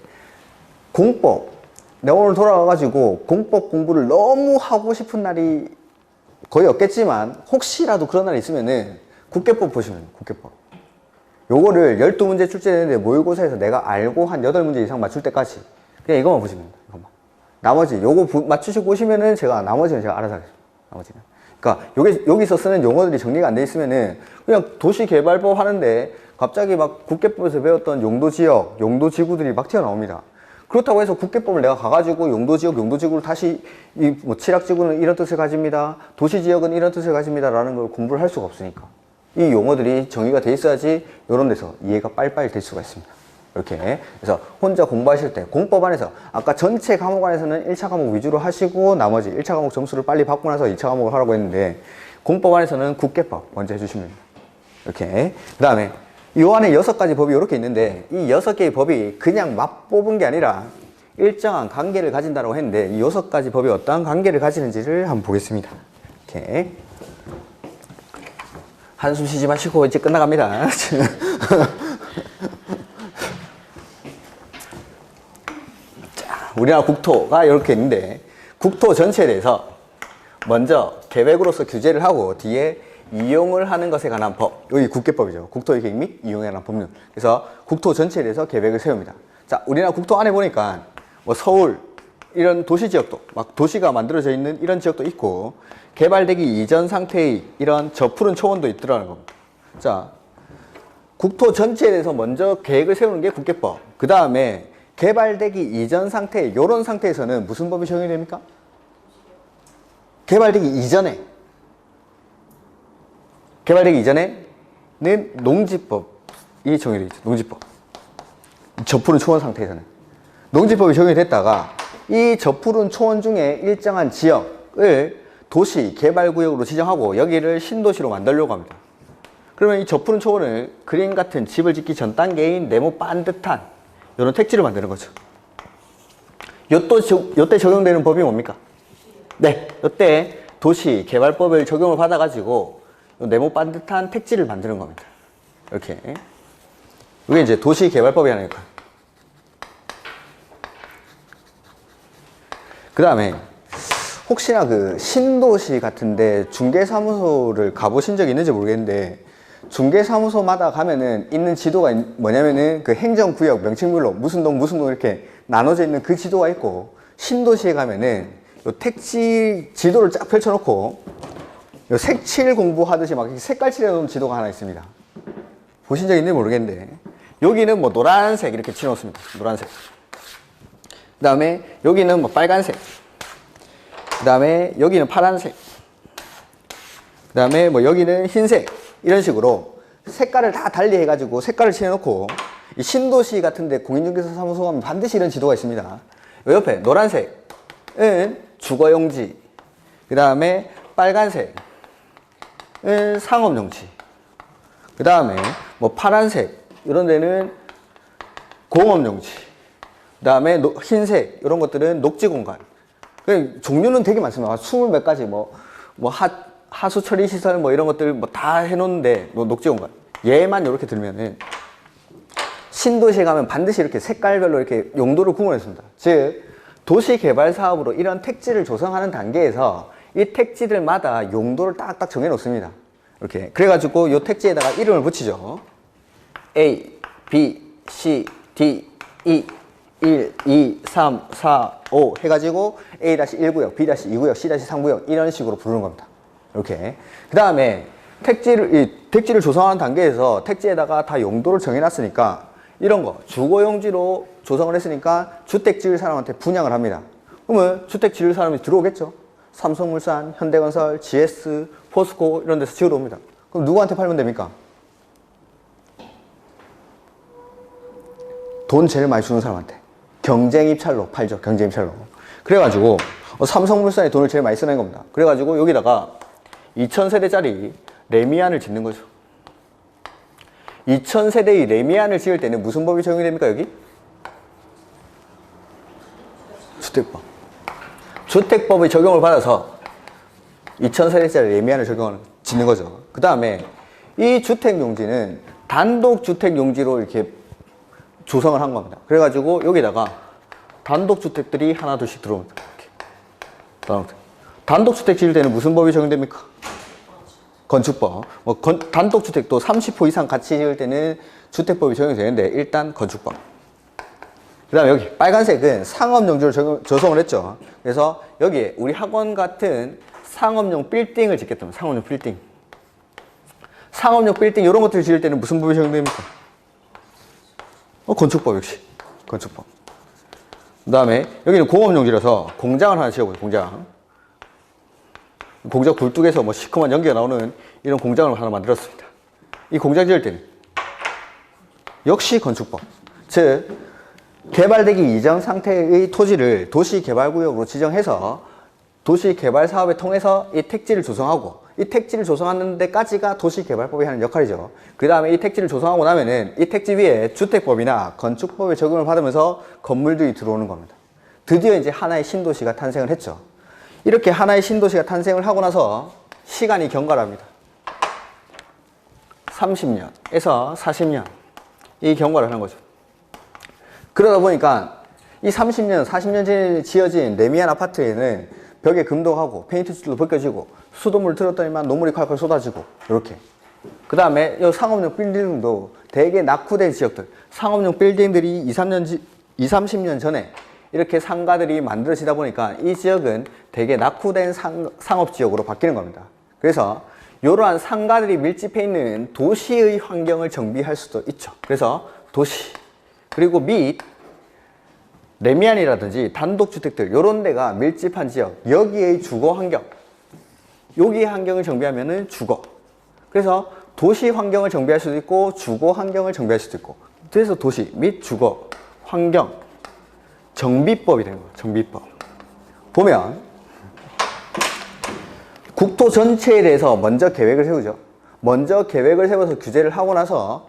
공법 내가 오늘 돌아와가지고 공법 공부를 너무 하고 싶은 날이 거의 없겠지만 혹시라도 그런 날이 있으면은 국계법 보시면 돼요. 국계법. 요거를 12문제 출제되는데 모의고사에서 내가 알고 한 8문제 이상 맞출 때까지 그냥 이것만 보시면 됩니다. 이것만. 나머지 요거 맞추시고 오시면은 나머지는 제가 알아서 하겠습니다. 나머지는. 그러니까 여기서 쓰는 용어들이 정리가 안 돼 있으면은 그냥 도시개발법 하는데 갑자기 막 국계법에서 배웠던 용도지역, 용도지구들이 막 튀어나옵니다. 그렇다고 해서 국계법을 내가 가가지고 용도지역, 용도지구를 다시 뭐 칠학지구는 이런 뜻을 가집니다. 도시지역은 이런 뜻을 가집니다. 라는 걸 공부를 할 수가 없으니까. 이 용어들이 정의가 돼 있어야지 이런 데서 이해가 빨리빨리 될 수가 있습니다. 이렇게. 그래서 혼자 공부하실 때 공법 안에서 아까 전체 과목 안에서는 1차 과목 위주로 하시고 나머지 1차 과목 점수를 빨리 받고 나서 2차 과목을 하라고 했는데 공법 안에서는 국계법 먼저 해주시면 됩니다. 이렇게. 그 다음에 이 안에 6가지 법이 이렇게 있는데 이 6개의 법이 그냥 맛 뽑은 게 아니라 일정한 관계를 가진다고 했는데 이 6가지 법이 어떠한 관계를 가지는지를 한번 보겠습니다. 이렇게. 한숨 쉬지 마시고 이제 끝나갑니다. 우리나라 국토가 이렇게 있는데 국토 전체에 대해서 먼저 계획으로서 규제를 하고 뒤에 이용을 하는 것에 관한 법, 여기 국계법이죠. 국토의 계획 및 이용에 관한 법률. 그래서 국토 전체에 대해서 계획을 세웁니다. 자, 우리나라 국토 안에 보니까 뭐 서울 이런 도시 지역도 막 도시가 만들어져 있는 이런 지역도 있고 개발되기 이전 상태의 이런 저푸른 초원도 있더라는 겁니다. 자, 국토 전체에 대해서 먼저 계획을 세우는 게 국계법. 그 다음에 개발되기 이전 상태, 이런 상태에서는 무슨 법이 적용이 됩니까? 개발되기 이전에. 개발되기 이전에는 농지법이 적용이 되죠. 농지법. 저푸른 초원 상태에서는. 농지법이 적용이 됐다가 이 저푸른 초원 중에 일정한 지역을 도시 개발구역으로 지정하고 여기를 신도시로 만들려고 합니다. 그러면 이 저푸른 초원을 그림 같은 집을 짓기 전 단계인 네모 반듯한 이런 택지를 만드는 거죠. 요때 적용되는 법이 뭡니까? 네, 요때 도시개발법을 적용을 받아가지고 네모 반듯한 택지를 만드는 겁니다. 이렇게. 이게 이제 도시개발법이 하니까. 그 다음에 혹시나 그 신도시 같은데 중개사무소를 가보신 적 있는지 모르겠는데 중개사무소마다 가면은 있는 지도가 뭐냐면은 그 행정구역 명칭별로 무슨 동 이렇게 나눠져 있는 그 지도가 있고 신도시에 가면은 요 택지 지도를 쫙 펼쳐놓고 요 색칠 공부하듯이 막 색깔 칠해놓은 지도가 하나 있습니다. 보신 적 있는지 모르겠는데 여기는 뭐 노란색 이렇게 칠해놓습니다. 노란색. 그 다음에 여기는 뭐 빨간색. 그 다음에 여기는 파란색. 그 다음에 뭐 여기는 흰색. 이런 식으로 색깔을 다 달리 해가지고 색깔을 칠해놓고 이 신도시 같은데 공인중개사 사무소 가면 반드시 이런 지도가 있습니다. 요 옆에 노란색은 주거용지, 그 다음에 빨간색은 상업용지, 그 다음에 뭐 파란색 이런 데는 공업용지, 그 다음에 흰색 이런 것들은 녹지공간. 종류는 되게 많습니다. 20몇 가지 하수 처리 시설 뭐 이런 것들 뭐 다 해놓는데 녹지공간 얘만 이렇게 들면은 신도시에 가면 반드시 이렇게 색깔별로 이렇게 용도를 구분했습니다. 즉 도시 개발 사업으로 이런 택지를 조성하는 단계에서 이 택지들마다 용도를 딱딱 정해 놓습니다. 이렇게 그래가지고 이 택지에다가 이름을 붙이죠. A, B, C, D, E 1, 2, 3, 4, 5 해가지고 A-1구역, B-2구역, C-3구역 이런 식으로 부르는 겁니다. 이렇게. 그 다음에 택지를 조성하는 단계에서 택지에다가 다 용도를 정해놨으니까 이런 거 주거용지로 조성을 했으니까 주택 지을 사람한테 분양을 합니다. 그러면 주택 지을 사람이 들어오겠죠. 삼성물산, 현대건설, GS, 포스코 이런 데서 지으러 옵니다. 그럼 누구한테 팔면 됩니까? 돈 제일 많이 주는 사람한테 경쟁 입찰로 팔죠. 경쟁 입찰로. 그래가지고 삼성물산이 돈을 제일 많이 쓰는 겁니다. 그래가지고 여기다가 2000세대짜리 레미안을 짓는 거죠. 2000세대의 레미안을 지을 때는 무슨 법이 적용이 됩니까, 여기? 주택법. 주택법의 적용을 받아서 2000세대짜리 레미안을 짓는 거죠. 그 다음에 이 주택용지는 단독주택용지로 이렇게 조성을 한 겁니다. 그래가지고 여기다가 단독주택들이 하나 둘씩 들어옵니다. 이렇게. 단독주택 지을 때는 무슨 법이 적용됩니까? 건축법. 단독주택도 30호 이상 같이 지을 때는 주택법이 적용이 되는데 일단 건축법. 그 다음에 여기 빨간색은 상업용지로 조성을 했죠. 그래서 여기에 우리 학원 같은 상업용 빌딩을 짓겠다면 상업용 빌딩. 상업용 빌딩 이런 것들을 지을 때는 무슨 법이 적용됩니까? 건축법 역시. 건축법. 그 다음에 여기는 공업용지라서 공장을 하나 지어보세요. 공장 굴뚝에서 뭐 시커먼 연기가 나오는 이런 공장을 하나 만들었습니다. 이 공장 지을 때는 역시 건축법. 즉 개발되기 이전 상태의 토지를 도시개발구역으로 지정해서 도시개발 사업을 통해서 이 택지를 조성하고 이 택지를 조성하는 데까지가 도시개발법이 하는 역할이죠. 그 다음에 이 택지를 조성하고 나면은 이 택지 위에 주택법이나 건축법의 적용을 받으면서 건물들이 들어오는 겁니다. 드디어 이제 하나의 신도시가 탄생을 했죠. 이렇게 하나의 신도시가 탄생을 하고 나서 시간이 경과랍니다. 30년에서 40년 이 경과를 하는 거죠. 그러다 보니까 이 30년, 40년 전에 지어진 레미안 아파트에는 벽에 금도하고 페인트 칠도 벗겨지고 수돗물 틀었더니만 노물이 콸콸 쏟아지고 이렇게. 그 다음에 이 상업용 빌딩도 되게 낙후된 지역들, 상업용 빌딩들이 2, 30년 전에 이렇게 상가들이 만들어지다 보니까 이 지역은 되게 낙후된 상업지역으로 바뀌는 겁니다. 그래서 이러한 상가들이 밀집해 있는 도시의 환경을 정비할 수도 있죠. 그래서 도시, 그리고 및 레미안이라든지 단독주택들 이런 데가 밀집한 지역, 여기의 주거 환경, 여기의 환경을 정비하면은 주거. 그래서 도시 환경을 정비할 수도 있고 주거 환경을 정비할 수도 있고, 그래서 도시 및 주거 환경 정비법이 되는 거예요. 정비법. 보면 국토 전체에 대해서 먼저 계획을 세우죠. 먼저 계획을 세워서 규제를 하고 나서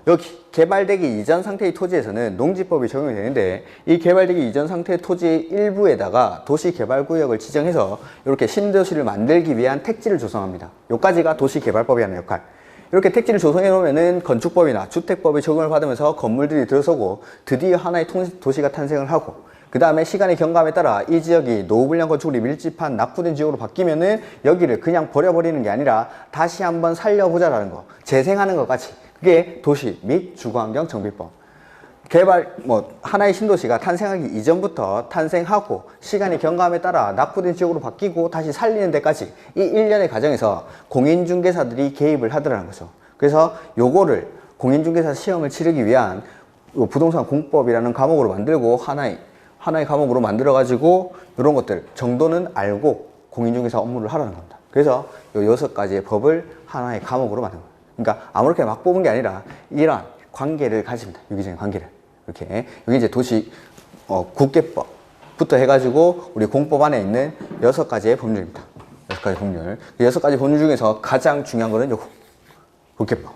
여기 개발되기 이전 상태의 토지에서는 농지법이 적용이 되는데, 이 개발되기 이전 상태의 토지의 일부에다가 도시개발구역을 지정해서 이렇게 신도시를 만들기 위한 택지를 조성합니다. 여기까지가 도시개발법이 하는 역할. 이렇게 택지를 조성해 놓으면은 건축법이나 주택법의 적용을 받으면서 건물들이 들어서고 드디어 하나의 도시가 탄생을 하고, 그 다음에 시간의 경감에 따라 이 지역이 노후불량 건축물이 밀집한 낙후된 지역으로 바뀌면은 여기를 그냥 버려버리는 게 아니라 다시 한번 살려보자라는 거, 재생하는 것까지. 그게 도시 및 주거환경 정비법. 하나의 신도시가 탄생하기 이전부터 탄생하고 시간의 경감에 따라 낙후된 지역으로 바뀌고 다시 살리는 데까지 이 일련의 과정에서 공인중개사들이 개입을 하더라는 거죠. 그래서 요거를 공인중개사 시험을 치르기 위한 부동산 공법이라는 과목으로 만들고 하나의 과목으로 만들어가지고 이런 것들 정도는 알고 공인중개사 업무를 하라는 겁니다. 그래서 요 6가지의 법을 하나의 과목으로 만든 거예요. 그러니까 아무렇게나 막 뽑은 게 아니라 이러한 관계를 가집니다. 유기적인 관계를. 이렇게. 여기 이제 국계법부터 해가지고 우리 공법 안에 있는 6가지의 법률입니다. 6가지 법률. 6가지 법률 중에서 가장 중요한 거는 요거. 국계법.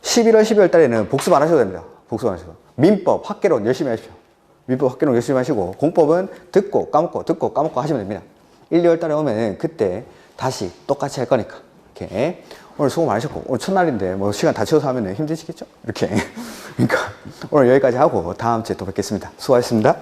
11월, 12월 달에는 복습 안 하셔도 됩니다. 복습 안 하셔도. 민법, 학개론 열심히 하십시오. 민법, 학개론 열심히 하시고, 공법은 듣고 까먹고 하시면 됩니다. 1, 2월 달에 오면은 그때 다시 똑같이 할 거니까. 이렇게. 오늘 수고 많으셨고, 오늘 첫날인데 뭐 시간 다 채워서 하면 힘드시겠죠? 이렇게. 그러니까 오늘 여기까지 하고 다음 주에 또 뵙겠습니다. 수고하셨습니다.